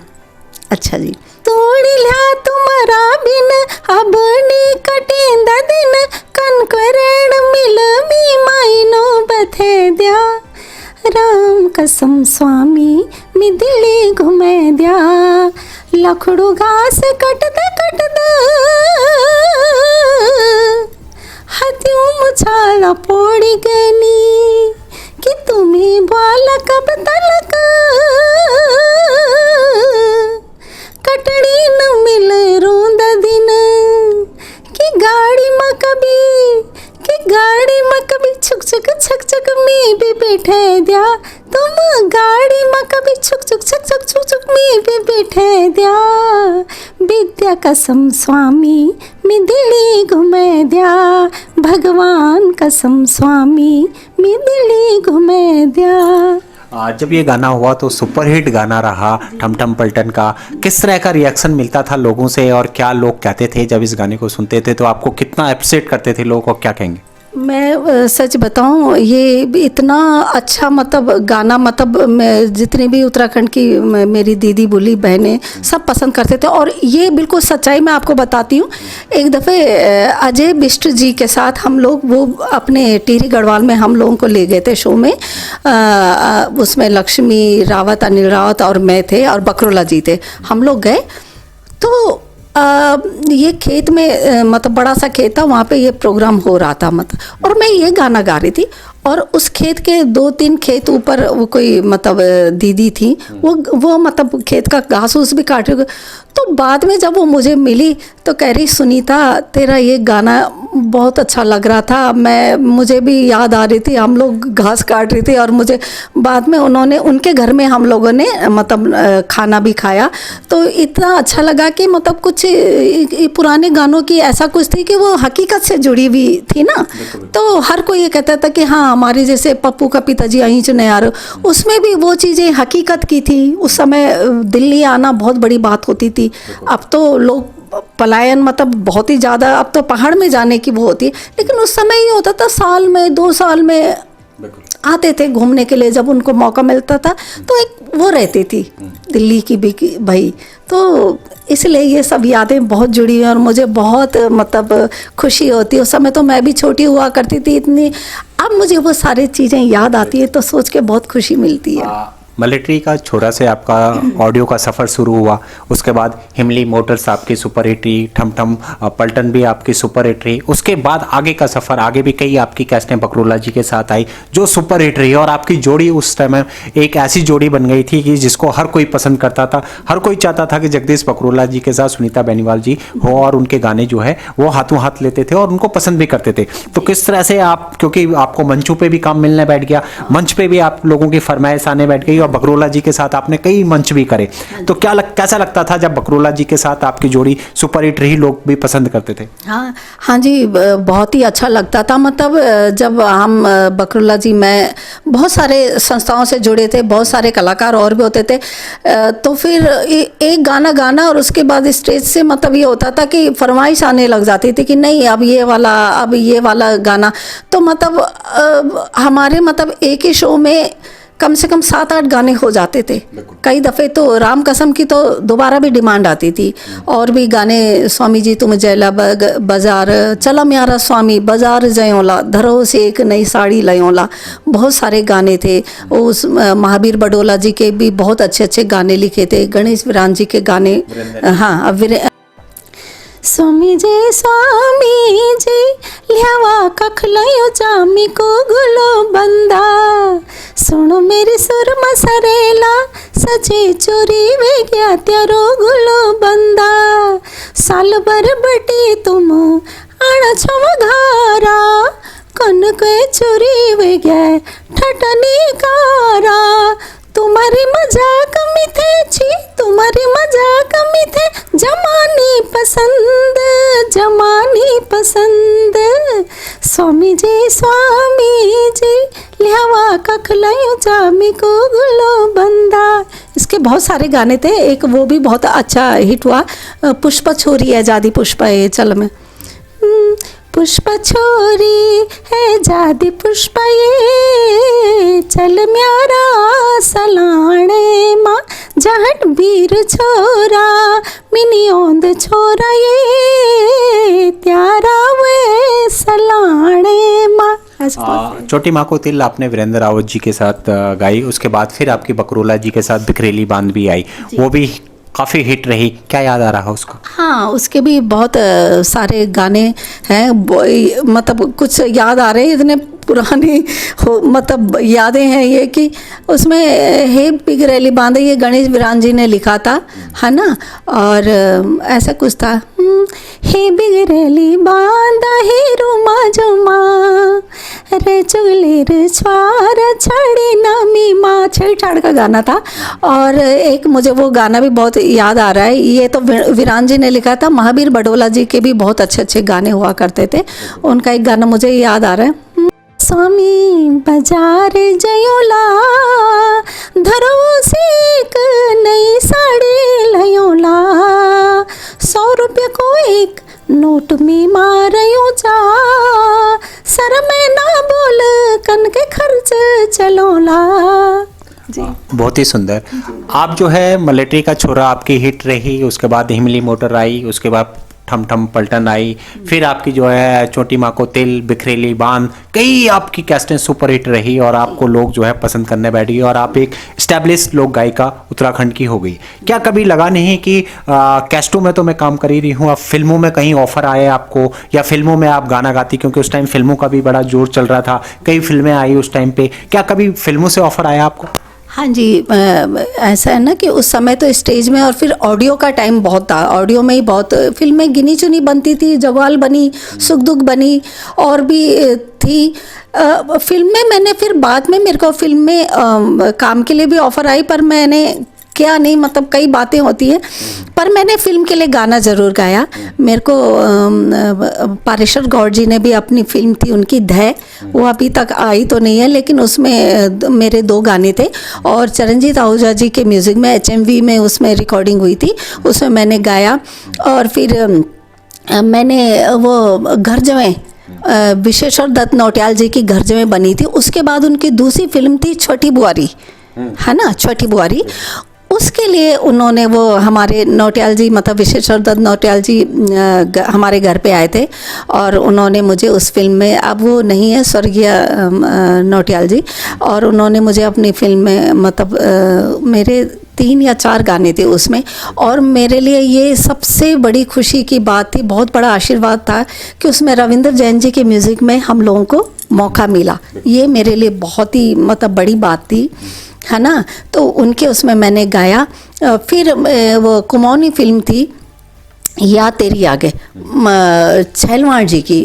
अच्छा जी। तोड़ी ल्या तुम्हारा बिन अब नी कटेंदा दिन कन करेण मिल मी मायनो बथे द्या, राम कसम स्वामी मी दिल्ली घुमे द्या, लखड़ू घास कटदा कटदा हथियों झाला पोड़ी गनी कि तुम्ही बाला कब तलक कटड़ी न मिले रोंद दिन कि गाड़ी में कभी छुक छक में भी बैठे दिया तुम गाड़ी में कभी छुक छक में भी बैठे दिया विद्या कसम स्वामी मैं दिल्ली घुमे दिया भगवान कसम स्वामी मैं दिल्ली घुमे दिया। जब ये गाना हुआ तो सुपरहिट गाना रहा ठम ठम पलटन का, किस तरह का रिएक्शन मिलता था लोगों से और क्या लोग कहते थे जब इस गाने को सुनते थे? तो आपको कितना अप्रिशिएट करते थे लोग और क्या कहेंगे? मैं सच बताऊं, ये इतना अच्छा मतलब गाना, मतलब मैं जितनी भी उत्तराखंड की मेरी दीदी बोली बहनें सब पसंद करते थे। और ये बिल्कुल सच्चाई मैं आपको बताती हूँ। एक दफ़े अजय बिष्ट जी के साथ हम लोग वो अपने टिहरी गढ़वाल में हम लोगों को ले गए थे शो में। उसमें लक्ष्मी रावत, अनिल रावत और मैं थे और बकरोला जी थे। हम लोग गए तो ये खेत में मतलब बड़ा सा खेत था, वहाँ पे ये प्रोग्राम हो रहा था मतलब, और मैं ये गाना गा रही थी। और उस खेत के 2-3 खेत ऊपर वो कोई मतलब दीदी थी, वो मतलब खेत का घास उस भी काट रही। तो बाद में जब वो मुझे मिली तो कह रही, सुनीता तेरा ये गाना बहुत अच्छा लग रहा था, मुझे भी याद आ रही थी, हम लोग घास काट रही थी। और मुझे बाद में उनके घर में हम लोगों ने मतलब खाना भी खाया, तो इतना अच्छा लगा कि मतलब कुछ पुराने गानों की ऐसा कुछ थी कि वो हकीकत से जुड़ी हुई थी ना। तो हर कोई ये कहता था कि हाँ, हमारे जैसे पप्पू का पिताजी अहीं च नहीं आ रहे, उसमें भी वो चीज़ें हकीकत की थी। उस समय दिल्ली आना बहुत बड़ी बात होती थी। अब तो लोग पलायन मतलब बहुत ही ज़्यादा, अब तो पहाड़ में जाने की वो होती है, लेकिन उस समय ये होता था साल में 2 साल में आते थे घूमने के लिए, जब उनको मौका मिलता था तो एक वो रहती थी दिल्ली की भी भाई। तो इसलिए ये सब यादें बहुत जुड़ी हैं और मुझे बहुत मतलब खुशी होती है। उस समय तो मैं भी छोटी हुआ करती थी इतनी, अब मुझे वो सारी चीज़ें याद आती है तो सोच के बहुत खुशी मिलती है। मिलिट्री का छोरा से आपका ऑडियो का सफ़र शुरू हुआ, उसके बाद हिमली मोटर्स आपकी सुपर हिट रही, ठम ठम पलटन भी आपकी सुपर हिट रही। उसके बाद आगे का सफ़र, आगे भी कई आपकी कैसेटें बकरोला जी के साथ आई जो सुपर हिट रही, और आपकी जोड़ी उस टाइम एक ऐसी जोड़ी बन गई थी कि जिसको हर कोई पसंद करता था। हर कोई चाहता था कि जगदीश बकरोला जी के साथ सुनीता बेनीवाल जी हो और उनके गाने जो है वो हाथों हाथ लेते थे और उनको पसंद भी करते थे। तो किस तरह से आप, क्योंकि आपको मंचों पर भी काम मिलने बैठ गया, मंच पर भी आप लोगों की फरमाइश आने बैठ गई, बकरोला जी के साथ आपने कई मंच भी करे, तो कैसा लगता था जब बकरोला जी के साथ आपकी जोड़ी सुपर हिट रही, लोग भी पसंद करते थे? हाँ जी, बहुत ही अच्छा लगता था। मतलब जब हम बकरोला जी, मैं बहुत सारे संस्थाओं से जुड़े थे, बहुत सारे कलाकार और भी होते थे, तो फिर एक गाना गाना और उसके बाद स्टेज से मतलब ये होता था कि फरमाइश आने लग जाती थी कि नहीं अब ये वाला गाना। तो मतलब हमारे मतलब एक ही शो में कम से कम 7-8 गाने हो जाते थे। कई दफ़े तो राम कसम की तो दोबारा भी डिमांड आती थी, और भी गाने, स्वामी जी तुम जयला बाजार, चला म्यारा स्वामी बाजार जयोला, धरो से एक नई साड़ी लयोला, बहुत सारे गाने थे। उस महावीर बडोला जी के भी बहुत अच्छे गाने लिखे थे, गणेश विरान जी के गाने। हाँ, स्वामी जी ल्यावा कखलयो जामी को गुलो बंदा, सुनो मेरी सुर मसरेला सजे चोरी वे गया त्यारो गुलो बंदा, साल भर बटे तुम आना छवा घारा, कन के चोरी वे गया ठटनी कारा, तुम्हारी मजाक में थे छी, तुम्हारी मजाक में थे, जमानी पसंद, स्वामी जी ल्यावा कखलयो जामी को गुलो बंदा। इसके बहुत सारे गाने थे। एक वो भी बहुत अच्छा हिट हुआ, पुष्पा छोरी है जादी पुष्पा है चल में, पुष्पा छोरी है जादी पुष्पा ये, चल म्यारा सलाणे माँ जाट बीर छोरा, मिनी ओंद छोरा ये, त्यारा वे सलाणे माँ। छोटी माँ को तिल आपने वीरेंद्र रावत जी के साथ गाई, उसके बाद फिर आपकी बकरोला जी के साथ बिखरेली बांध भी आई, वो भी काफ़ी हिट रही, क्या याद आ रहा है उसका? हाँ, उसके भी बहुत सारे गाने हैं, मतलब कुछ याद आ रहे हैं, इतने पुराने हो, मतलब यादें हैं ये कि उसमें हे बिगड़ैली बांधे ये गणेश बिरान जी ने लिखा था, है ना। और ऐसा कुछ था, हे बिगड़ैली बांधा हे रुमा जुमा रे चुगले रे छवार छड़ी नमी माँ, छेड़छाड़ का गाना था। और एक मुझे वो गाना भी बहुत याद आ रहा है, ये तो वीरान जी ने लिखा था, महावीर बडोला जी के भी बहुत अच्छे अच्छे गाने हुआ करते थे, उनका एक गाना मुझे याद आ रहा है, स्वामी बाजार जयोला धरो से एक नई साड़ी लयोला 100 रुपये को एक नोट में मारयो जा सर में ना बोल कन के खर्च चलोला जी। बहुत ही सुंदर। आप जो है मिलिट्री का छोरा आपकी हिट रही, उसके बाद हिमली मोटर आई, उसके बाद ठम ठम पलटन आई, फिर आपकी जो है छोटी माँ को तिल, बिखरेली बांध, कई आपकी कैस्टें सुपर हिट रही और आपको लोग जो है पसंद करने बैठ गए और आप एक स्टैब्लिश लोक गायिका उत्तराखंड की हो गई। क्या कभी लगा नहीं कि कैस्टों में तो मैं काम कर ही रही हूँ, अब फिल्मों में कहीं ऑफर आए आपको, या फिल्मों में आप गाना गाती, क्योंकि उस टाइम फिल्मों का भी बड़ा जोर चल रहा था, कई फिल्में आई उस टाइम पे, क्या कभी फिल्मों से ऑफर आया आपको? हाँ जी, ऐसा है ना कि उस समय तो स्टेज में और फिर ऑडियो का टाइम बहुत था, ऑडियो में ही बहुत फिल्में गिनी चुनी बनती थी, जगवाल बनी, सुख दुख बनी और भी थी। फिल्म में मैंने फिर बाद में मेरे को फिल्म में काम के लिए भी ऑफ़र आई, पर मैंने क्या नहीं, मतलब कई बातें होती हैं, पर मैंने फिल्म के लिए गाना ज़रूर गाया। मेरे को पारेश्वर गौड़ जी ने भी अपनी फिल्म थी उनकी धै, वो अभी तक आई तो नहीं है, लेकिन उसमें मेरे 2 गाने थे और चरणजीत आहूजा जी के म्यूज़िक में HMV में उसमें रिकॉर्डिंग हुई थी, उसमें मैंने गाया। और फिर मैंने वो घर जवें विशेश्वर दत्त नौटियाल जी की घर जवें बनी थी, उसके बाद उनकी दूसरी फिल्म थी छोटी बुआरी, है ना, छोटी बुआरी, उसके लिए उन्होंने वो हमारे नौटियाल जी, मतलब विशेश्वर दत्त नौटियाल जी हमारे घर पे आए थे और उन्होंने मुझे उस फिल्म में, अब वो नहीं है स्वर्गीय नौटियाल जी, और उन्होंने मुझे अपनी फिल्म में, मतलब मेरे 3 या 4 गाने थे उसमें, और मेरे लिए ये सबसे बड़ी खुशी की बात थी, बहुत बड़ा आशीर्वाद था कि उसमें रविंद्र जैन जी के म्यूज़िक में हम लोगों को मौका मिला। ये मेरे लिए बहुत ही मतलब बड़ी बात थी, है ना। तो उनके उसमें मैंने गाया। फिर वो कुमौनी फिल्म थी या तेरी आगे, छैलवाड़ जी की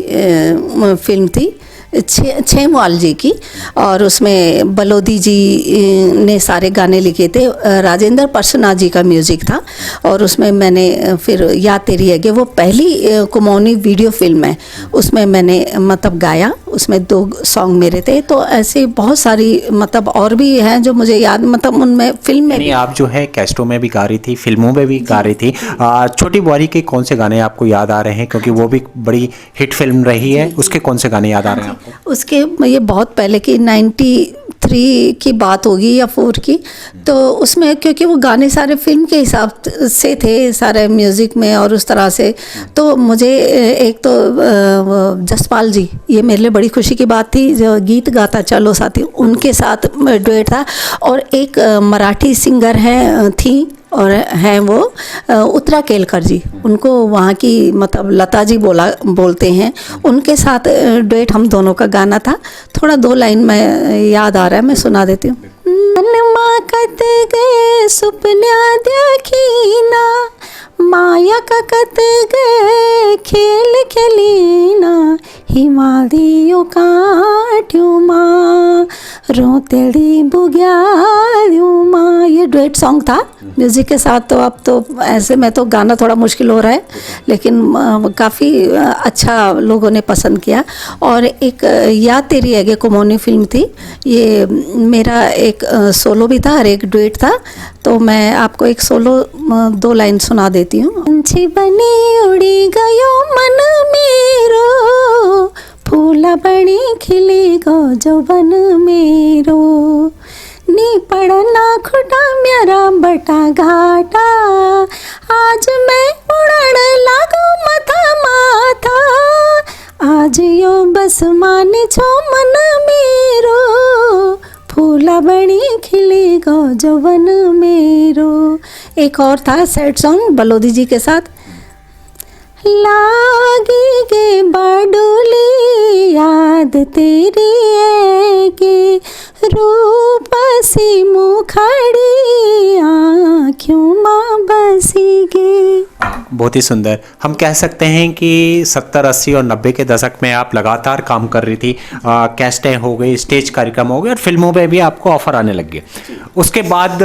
फिल्म थी, छेमवाल जी की, और उसमें बलोदी जी ने सारे गाने लिखे थे, राजेंद्र परसुना जी का म्यूज़िक था, और उसमें मैंने फिर या तेरी है वो पहली कुमौनी वीडियो फिल्म है, उसमें मैंने मतलब गाया, उसमें 2 सॉन्ग मेरे थे। तो ऐसे बहुत सारी मतलब और भी हैं जो मुझे याद, मतलब उनमें फिल्म में भी। आप जो है कैस्टों में भी गा रही थी, फिल्मों में भी गा रही थी। छोटी बुआरी के कौन से गाने आपको याद आ रहे हैं, क्योंकि वो भी बड़ी हिट फिल्म रही है, उसके कौन से गाने याद आ रहे हैं आपको? उसके ये बहुत पहले की 93 की बात होगी या 4 की, तो उसमें क्योंकि वो गाने सारे फिल्म के हिसाब से थे, सारे म्यूज़िक में और उस तरह से, तो मुझे एक तो जसपाल जी, ये मेरे लिए बड़ी खुशी की बात थी, जो गीत गाता चलो साथी, उनके साथ डुएट था। और एक मराठी सिंगर थी और हैं वो उत्तरा केलकर जी, उनको वहाँ की मतलब लता जी बोलते हैं, उनके साथ डुएट हम दोनों का गाना था। थोड़ा 2 लाइन में याद आ रहा है, मैं सुना देती हूँ। मनमा कत गए सुपन्या देखीना, माया का कत गए खेल खेलीना, हिमालयों काट्यूं माँ रोतेड़ी बुग्याल्यूं माँ, ये डुएट सॉन्ग था म्यूज़िक के साथ। तो अब तो ऐसे में तो गाना थोड़ा मुश्किल हो रहा है, लेकिन काफ़ी अच्छा लोगों ने पसंद किया। और एक या तेरी आगे कुमौनी फिल्म थी, ये मेरा एक सोलो भी था और एक डुएट था, तो मैं आपको एक सोलो 2 लाइन सुना देती हूँ। पंछी बनी उड़ी गयो मन मेरो, फूला बनी खिली गो जो बन मेरो, नी पड़ना खुटा मेरा बटा घाटा, आज मैं उड़न लागू मथा माथा, आज यो बस मान छो मन मेरो, फूला बनी खिली जवन मेरो। एक और था सैड सॉन्ग बलोदी जी के साथ, लागी गे बडोली याद तेरी है रूप सी मुखड़ी आँखों माँ बसी गे। बहुत ही सुंदर। हम कह सकते हैं कि 70, 80 और 90 के दशक में आप लगातार काम कर रही थी। कैस्टें हो गई, स्टेज कार्यक्रम हो गए और फिल्मों में भी आपको ऑफर आने लग गए। उसके बाद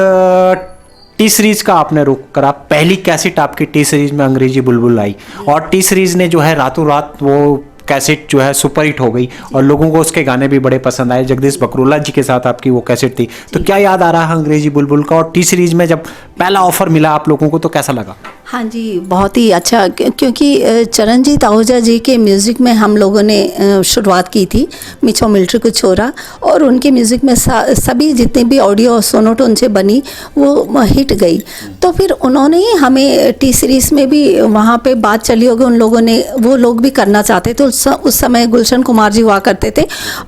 टी सीरीज का आपने रुख करा। पहली कैसेट आपकी टी सीरीज में अंग्रेजी बुलबुल आई और टी सीरीज ने जो है रातों रात वो कैसेट जो है सुपरहिट हो गई और लोगों को उसके गाने भी बड़े पसंद आए। जगदीश बकरोला जी के साथ आपकी वो कैसेट थी। तो क्या याद आ रहा है अंग्रेजी बुलबुल का, और टी सीरीज में जब पहला ऑफर मिला आप लोगों को तो कैसा लगा? हाँ जी, बहुत ही अच्छा, क्योंकि चरणजीत आहूजा जी के म्यूज़िक में हम लोगों ने शुरुआत की थी, मिछो मिल्ट्री को छोरा, और उनके म्यूज़िक में सभी जितने भी ऑडियो सोनोट उनसे बनी वो हिट गई। तो फिर उन्होंने ही हमें टी सीरीज़ में भी वहाँ पे बात चली होगी, उन लोगों ने, वो लोग भी करना चाहते थे। उस समय गुलशन कुमार जी हुआ करते थे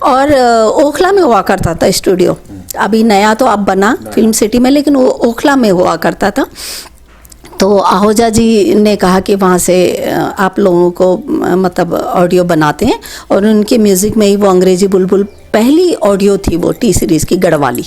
और ओखला में हुआ करता था स्टूडियो। अभी नया तो अब बना फिल्म सिटी में, लेकिन वो ओखला में हुआ करता था। तो आहूजा जी ने कहा कि वहाँ से आप लोगों को मतलब ऑडियो बनाते हैं, और उनके म्यूज़िक में ही वो अंग्रेजी बुलबुल पहली ऑडियो थी, वो टी सीरीज़ की गढ़वाली,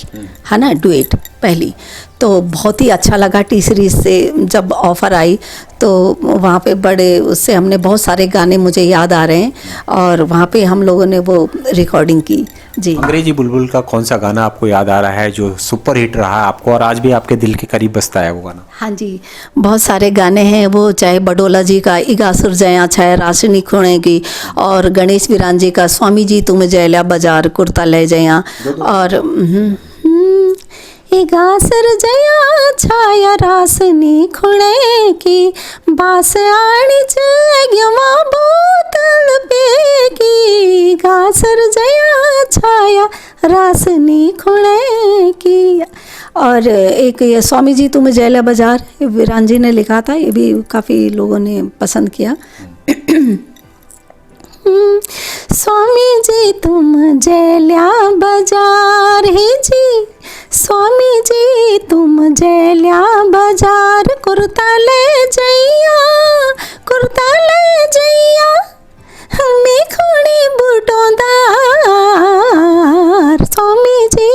है ना, डुएट पहली। तो बहुत ही अच्छा लगा। टी सीरीज़ से जब ऑफ़र आई तो वहाँ पे बड़े, उससे हमने बहुत सारे गाने मुझे याद आ रहे हैं, और वहाँ पे हम लोगों ने वो रिकॉर्डिंग की जी। अंग्रेजी बुलबुल का कौन सा गाना आपको याद आ रहा है जो सुपर हिट रहा है आपको और आज भी आपके दिल के करीब बसता है वो गाना? हाँ जी, बहुत सारे गाने हैं वो, चाहे बडोला जी का इगा सुरजया छाया राशनी खुणेगी, और गणेश विरान जी का स्वामी जी तुम जयला बाजार कुर्ता ले जया, और इगा सुरजया छाया राशनी खुणेगी, बास आनी जगवा बोतल पेगी, गा सुरजया छाया राशनी खुणेगी। और एक ये स्वामी जी तुम जयला बाजार, विरान जी ने लिखा था, ये भी काफ़ी लोगों ने पसंद किया। स्वामी जी तुम जयला बाजार है जी, स्वामी जी तुम जयला बाजार, कुर्ता ले जइया, कुर्ता ले जइया, मैं खुणी बूटोंदार, स्वामी जी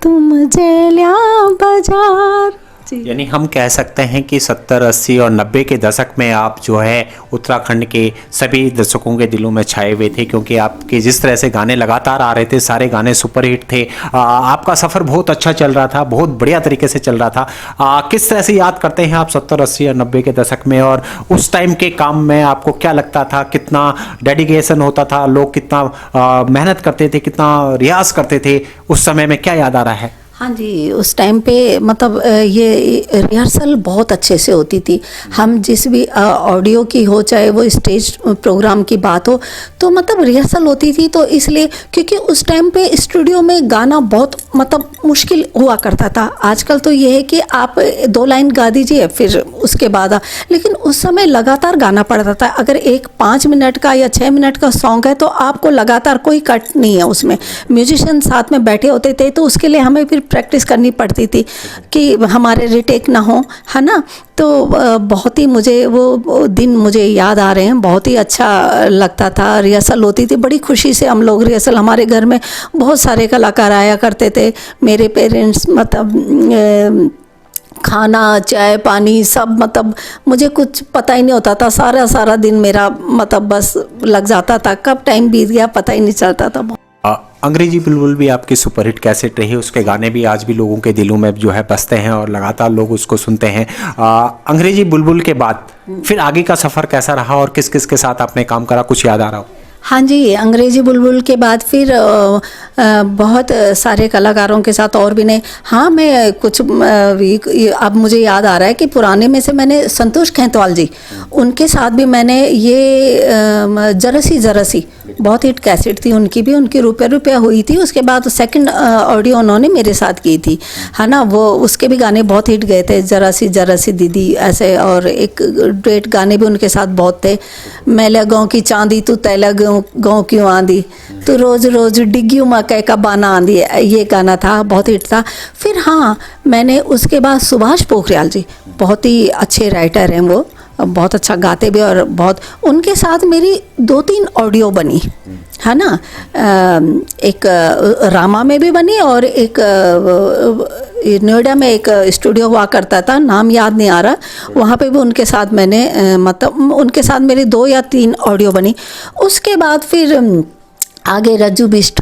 तुम जयला बाजार। यानी हम कह सकते हैं कि 70, 80 और 90 के दशक में आप जो है उत्तराखंड के सभी दर्शकों के दिलों में छाए हुए थे, क्योंकि आपके जिस तरह से गाने लगातार आ रहे थे, सारे गाने सुपरहिट थे। आपका सफ़र बहुत अच्छा चल रहा था, बहुत बढ़िया तरीके से चल रहा था। किस तरह से याद करते हैं आप 70, 80 और 90 के दशक में, और उस टाइम के काम में आपको क्या लगता था, कितना डेडिकेशन होता था, लोग कितना मेहनत करते थे, कितना रियाज करते थे, उस समय में क्या याद आ रहा है? हाँ जी, उस टाइम पे मतलब ये रिहर्सल बहुत अच्छे से होती थी। हम जिस भी ऑडियो की हो, चाहे वो स्टेज प्रोग्राम की बात हो, तो मतलब रिहर्सल होती थी। तो इसलिए, क्योंकि उस टाइम पे स्टूडियो में गाना बहुत मतलब मुश्किल हुआ करता था। आजकल तो ये है कि आप 2 लाइन गा दीजिए फिर उसके बाद, लेकिन उस समय लगातार गाना पड़ता था। अगर एक 5 मिनट का या 6 मिनट का सॉन्ग है तो आपको लगातार, कोई कट नहीं है उसमें, म्यूजिशियन साथ में बैठे होते थे, तो उसके लिए हमें फिर प्रैक्टिस करनी पड़ती थी कि हमारे रिटेक ना हो, है ना। तो बहुत ही मुझे वो दिन मुझे याद आ रहे हैं। बहुत ही अच्छा लगता था, रिहर्सल होती थी बड़ी खुशी से। हम लोग रिहर्सल, हमारे घर में बहुत सारे कलाकार आया करते थे, मेरे पेरेंट्स, मतलब खाना, चाय, पानी सब, मतलब मुझे कुछ पता ही नहीं होता था। सारा दिन मेरा मतलब बस लग जाता था, कब टाइम बीत गया पता ही नहीं चलता था। अंग्रेजी बुलबुल भी आपकी सुपरहिट कैसेट रही, उसके गाने भी आज भी लोगों के दिलों में जो है बसते हैं और लगातार लोग उसको सुनते हैं। अंग्रेजी बुलबुल के बाद फिर आगे का सफ़र कैसा रहा और किस किस के साथ आपने काम करा, कुछ याद आ रहा हो? हाँ जी, अंग्रेजी बुलबुल के बाद फिर बहुत सारे कलाकारों के साथ और भी ने, हाँ मैं कुछ अब मुझे याद आ रहा है कि पुराने में से मैंने संतोष खेतवाल जी, उनके साथ भी मैंने ये जरसी बहुत हिट कैसेट थी उनकी भी, उनकी रुपया हुई थी। उसके बाद सेकंड ऑडियो उन्होंने मेरे साथ की थी, है ना, वो उसके भी गाने बहुत हिट गए थे, जरासी दीदी ऐसे, और एक डुएट गाने भी उनके साथ बहुत थे, मैं लगाऊं की चांदी तू तय लग गाँव क्यों आंधी, तो रोज रोज डिग्गियों मकई का बाना आंधी, ये गाना था, बहुत हिट था। फिर हाँ, मैंने उसके बाद सुभाष पोखरियाल जी, बहुत ही अच्छे राइटर हैं वो, बहुत अच्छा गाते भी, और बहुत उनके साथ मेरी 2-3 ऑडियो बनी है ना। एक रामा में भी बनी, और एक नोएडा में एक स्टूडियो हुआ करता था, नाम याद नहीं आ रहा, वहाँ पे भी उनके साथ मैंने मतलब उनके साथ मेरी 2 या 3 ऑडियो बनी। उसके बाद फिर आगे रज्जू बिष्ट,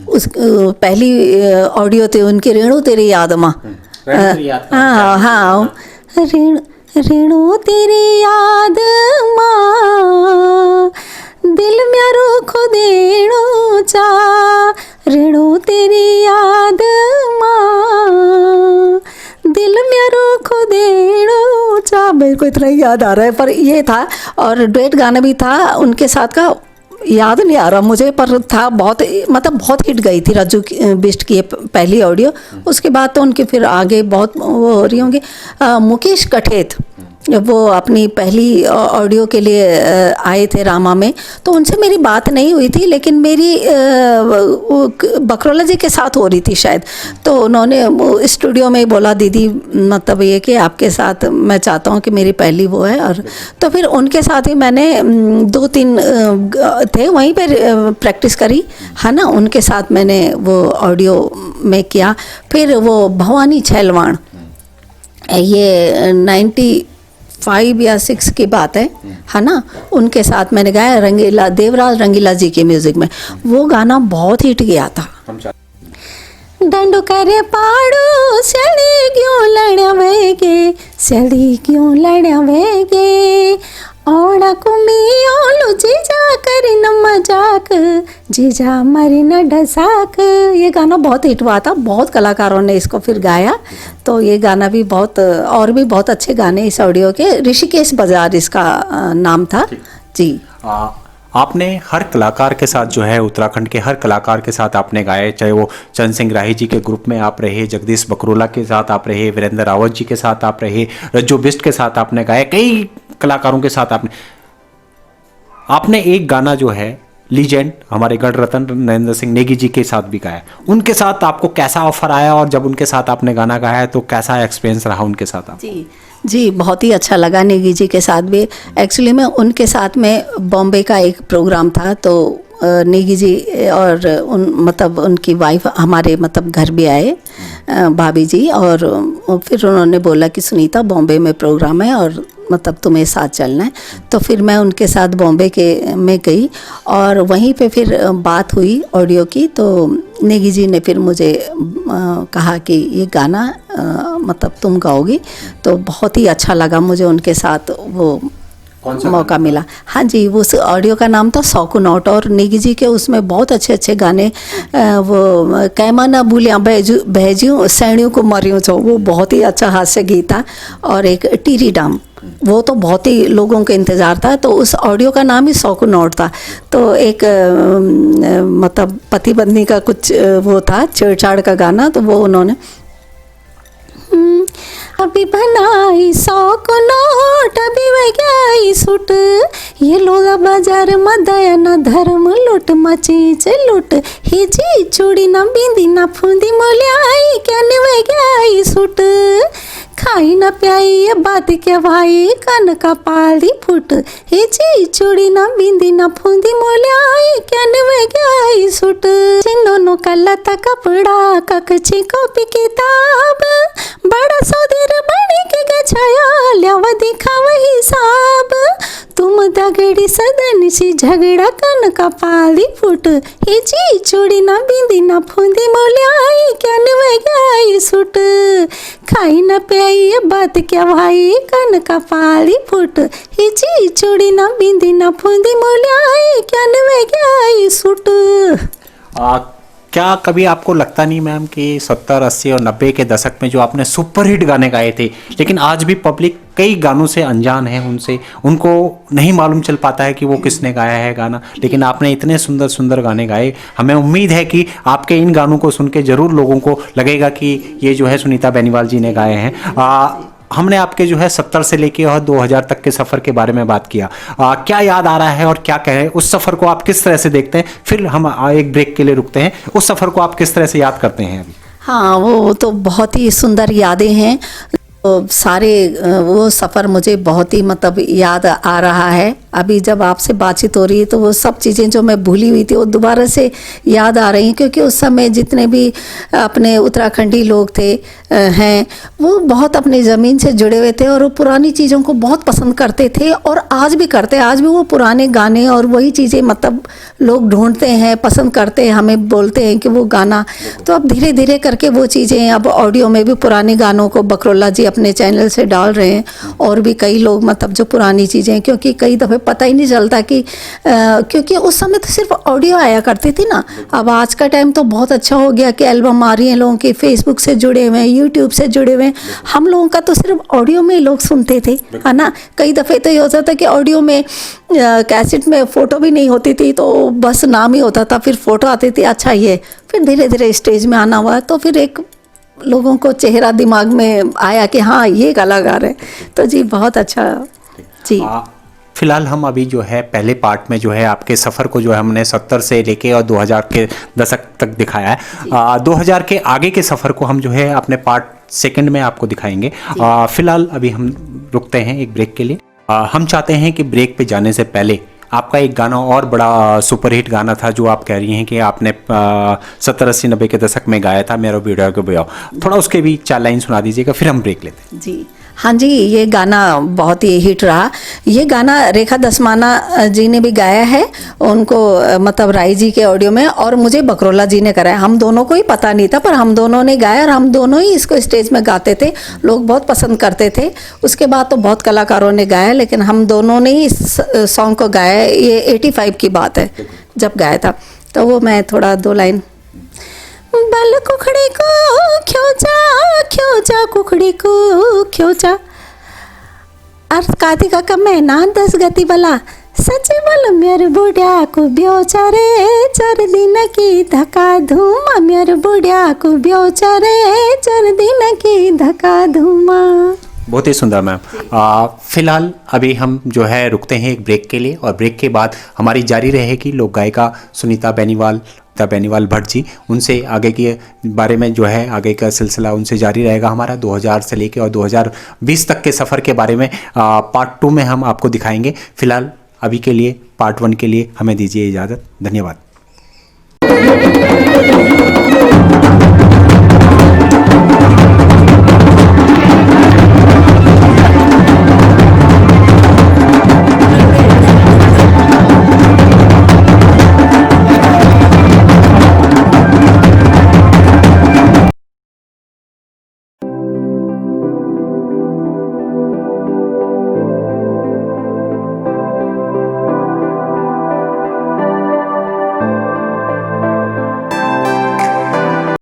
उस पहली ऑडियो थी उनकी, रेणु तेरी याद माँ। हाँ हाँ, रेणु तेरी याद माँ, दिल में रुख देणो चा, रेणु तेरी याद माँ, दिल में रुख देणो चा। मेरे को इतना ही याद आ रहा है, पर ये था। और डुएट गाना भी था उनके साथ का, याद नहीं आ रहा मुझे, पर था बहुत, मतलब बहुत हिट गई थी रज्जू बिष्ट की पहली ऑडियो। उसके बाद तो उनके फिर आगे बहुत वो हो रही होंगी। मुकेश कठेत, वो अपनी पहली ऑडियो के लिए आए थे रामा में, तो उनसे मेरी बात नहीं हुई थी, लेकिन मेरी बकरौला जी के साथ हो रही थी शायद। तो उन्होंने स्टूडियो में बोला, दीदी मतलब ये कि आपके साथ मैं चाहता हूँ कि मेरी पहली वो है, और तो फिर उनके साथ ही मैंने 2-3 थे वहीं पर प्रैक्टिस करी है ना, उनके साथ मैंने वो ऑडियो में किया। फिर वो भवानी छैलवाण, ये 95 या 6 की बात है ना, उनके साथ मैंने गाया, रंगीला देवराज रंगीला जी के म्यूजिक में। वो गाना बहुत हिट गया था। डंडो करे पाड़ो सड़ी क्यों लड़ा वेगे, सड़ी क्यों लड़ा वेगे, ओड़ा कुमी ओलू जीजा करी न मजाक, जीजा मरी न ढसाक। ये गाना बहुत हिट हुआ था, बहुत कलाकारों ने इसको फिर गाया। तो ये गाना भी बहुत, और भी बहुत अच्छे गाने इस ऑडियो के, ऋषिकेश बाजार इसका नाम था जी। आपने हर कलाकार के साथ जो है, उत्तराखंड के हर कलाकार के साथ आपने गाए, चाहे वो चंद सिंह राही जी के ग्रुप में आप रहे, जगदीश बकरोला के साथ आप रहे, वीरेंद्र रावत जी के साथ आप रहे, रज्जू बिष्ट के साथ आपने गाए, कई कलाकारों के साथ आपने एक गाना जो है लीजेंड हमारे गढ़ रतन नरेंद्र सिंह नेगी जी के साथ भी गाया। उनके साथ आपको कैसा ऑफर आया, और जब उनके साथ आपने गाना गाया तो कैसा एक्सपीरियंस रहा उनके साथ आप? जी, बहुत ही अच्छा लगा नेगी जी के साथ भी। एक्चुअली में उनके साथ में बॉम्बे का एक प्रोग्राम था, तो नेगी जी और मतलब उनकी वाइफ हमारे मतलब घर भी आए, भाभी जी, और फिर उन्होंने बोला कि सुनीता बॉम्बे में प्रोग्राम है और मतलब तुम्हें साथ चलना है। तो फिर मैं उनके साथ बॉम्बे के में गई, और वहीं पे फिर बात हुई ऑडियो की। तो नेगी जी ने फिर मुझे कहा कि ये गाना मतलब तुम गाओगी, तो बहुत ही अच्छा लगा मुझे उनके साथ वो मौका मिला। हाँ जी, वो उस ऑडियो का नाम था सौकुनौट, और नेगी जी के उसमें बहुत अच्छे अच्छे गाने, वो कैमा ना भूलिया बहजियों सैणियों को मरियों छो, वो बहुत ही अच्छा हास्य गीत था। और एक टीरी डाम, वो तो बहुत ही लोगों के इंतज़ार था, तो उस ऑडियो का नाम ही सौकुनौट था। तो एक मतलब पति पत्नी का कुछ वो था, छेड़छाड़ का गाना, तो वो उन्होंने अभी बनाई 100 को नोट, अभी वही सूट, ये लोग बाजार मदया न धर्म लूट, मचीच लूट, ही जी चूड़ी न बिंदी न फूंदी मोलियाई, क्या निवई सूट, खाई न प्याई ये बात क्या भाई, कन का पाली फुट, हे जी चूड़ी न बिंदी न फूंदी मोलियाई, क्या निवई सूट, चिन्नो कल तक कपड़ा ककची कॉपी किताब, बड़ा सौदेर बनी के गछाया ल्याव दिखाव हिसाब, तुम दगड़ी सदन सी झगड़ा कन का पाली फुट, हे जी चूड़ी न बिंदी न फूंदी मोलियाई, क्या निवई सूट, खाई न प्याई बात क्या भाई, कन का पाली फुट, हे जी चूड़ी न बिंदी न फूंदी मोलियाई, क्या निवई सूट। क्या कभी आपको लगता नहीं मैम कि 70, 80 और 90 के दशक में जो आपने सुपरहिट गाने गाए थे, लेकिन आज भी पब्लिक कई गानों से अनजान है, उनको नहीं मालूम चल पाता है कि वो किसने गाया है गाना, लेकिन आपने इतने सुंदर सुंदर गाने गाए। हमें उम्मीद है कि आपके इन गानों को सुन के ज़रूर लोगों को लगेगा कि ये जो है सुनीता बेनीवाल जी ने गाए हैं। हमने आपके जो है 70 से लेके और 2000 तक के सफ़र के बारे में बात किया। क्या याद आ रहा है और क्या कहें, उस सफ़र को आप किस तरह से देखते हैं? फिर हम एक ब्रेक के लिए रुकते हैं। उस सफ़र को आप किस तरह से याद करते हैं अभी? हाँ, वो तो बहुत ही सुंदर यादें हैं। तो सारे वो सफ़र मुझे बहुत ही मतलब याद आ रहा है। अभी जब आपसे बातचीत हो रही है तो वो सब चीज़ें जो मैं भूली हुई थी वो दोबारा से याद आ रही हैं, क्योंकि उस समय जितने भी अपने उत्तराखंडी लोग थे हैं वो बहुत अपनी ज़मीन से जुड़े हुए थे और वो पुरानी चीज़ों को बहुत पसंद करते थे और आज भी करते हैं। आज भी वो पुराने गाने और वही चीज़ें मतलब लोग ढूंढते हैं, पसंद करते हैं, हमें बोलते हैं कि वो गाना। तो अब धीरे धीरे करके वो चीज़ें अब ऑडियो में भी पुराने गानों को बकरौला जी अपने चैनल से डाल रहे हैं और भी कई लोग मतलब जो पुरानी चीज़ें, क्योंकि कई दफ़े पता ही नहीं चलता कि क्योंकि उस समय तो सिर्फ ऑडियो आया करती थी ना। अब आज का टाइम तो बहुत अच्छा हो गया कि एल्बम आ रही है, लोगों के फेसबुक से जुड़े हुए हैं, यूट्यूब से जुड़े हुए हैं। हम लोगों का तो सिर्फ ऑडियो में ही लोग सुनते थे, है ना। कई दफ़े तो ये होता था कि ऑडियो में कैसेट में फ़ोटो भी नहीं होती थी, तो बस नाम ही होता था, फिर फ़ोटो आती थी। अच्छा, ये फिर धीरे धीरे स्टेज में आना हुआ, तो फिर एक लोगों को चेहरा दिमाग में आया कि हाँ ये कलाकार है। तो जी बहुत अच्छा जी। फिलहाल हम अभी जो है पहले पार्ट में जो है आपके सफ़र को जो है हमने 70 से लेके और 2000 के दशक तक दिखाया है। 2000 के आगे के सफ़र को हम जो है अपने पार्ट सेकंड में आपको दिखाएंगे। फिलहाल अभी हम रुकते हैं एक ब्रेक के लिए। हम चाहते हैं कि ब्रेक पे जाने से पहले आपका एक गाना और बड़ा सुपरहिट गाना था जो आप कह रही हैं कि आपने 70 80 90 के दशक में गाया था, मेरा वीडियो को बजाओ। थोड़ा उसके भी 4 लाइन सुना दीजिएगा, फिर हम ब्रेक लेते हैं। जी हाँ जी, ये गाना बहुत ही हिट रहा। ये गाना रेखा दसमाना जी ने भी गाया है, उनको मतलब राय जी के ऑडियो में, और मुझे बकरौला जी ने कराया। हम दोनों को ही पता नहीं था, पर हम दोनों ने गाया और हम दोनों ही इसको स्टेज में गाते थे। लोग बहुत पसंद करते थे। उसके बाद तो बहुत कलाकारों ने गाया, लेकिन हम दोनों ने ही इस सॉन्ग को गाया। ये 85 की बात है जब गाया था। तो वो मैं थोड़ा 2 लाइन। बल कुखड़ी को ख्योचा कुखड़ी को ख्योचा अर्थ कार्तिका का महीना 10 गति बला सचे बोल मेरे बुढ़िया को ब्योचा रे 4 दिन की धक्का धूमा मेरे बुढ़िया को ब्योचा रे 4 दिन की धक्का धूमा। बहुत ही सुंदर मैम। फिलहाल अभी हम जो है रुकते हैं एक ब्रेक के लिए, और ब्रेक के बाद हमारी जारी रहेगी लोक गायिका सुनीता बेनीवाल भट्ट जी। उनसे आगे के बारे में जो है आगे का सिलसिला उनसे जारी रहेगा हमारा। 2000 से लेके और 2020 तक के सफ़र के बारे में पार्ट 2 में हम आपको दिखाएंगे। फिलहाल अभी के लिए पार्ट 1 के लिए हमें दीजिए इजाज़त। धन्यवाद।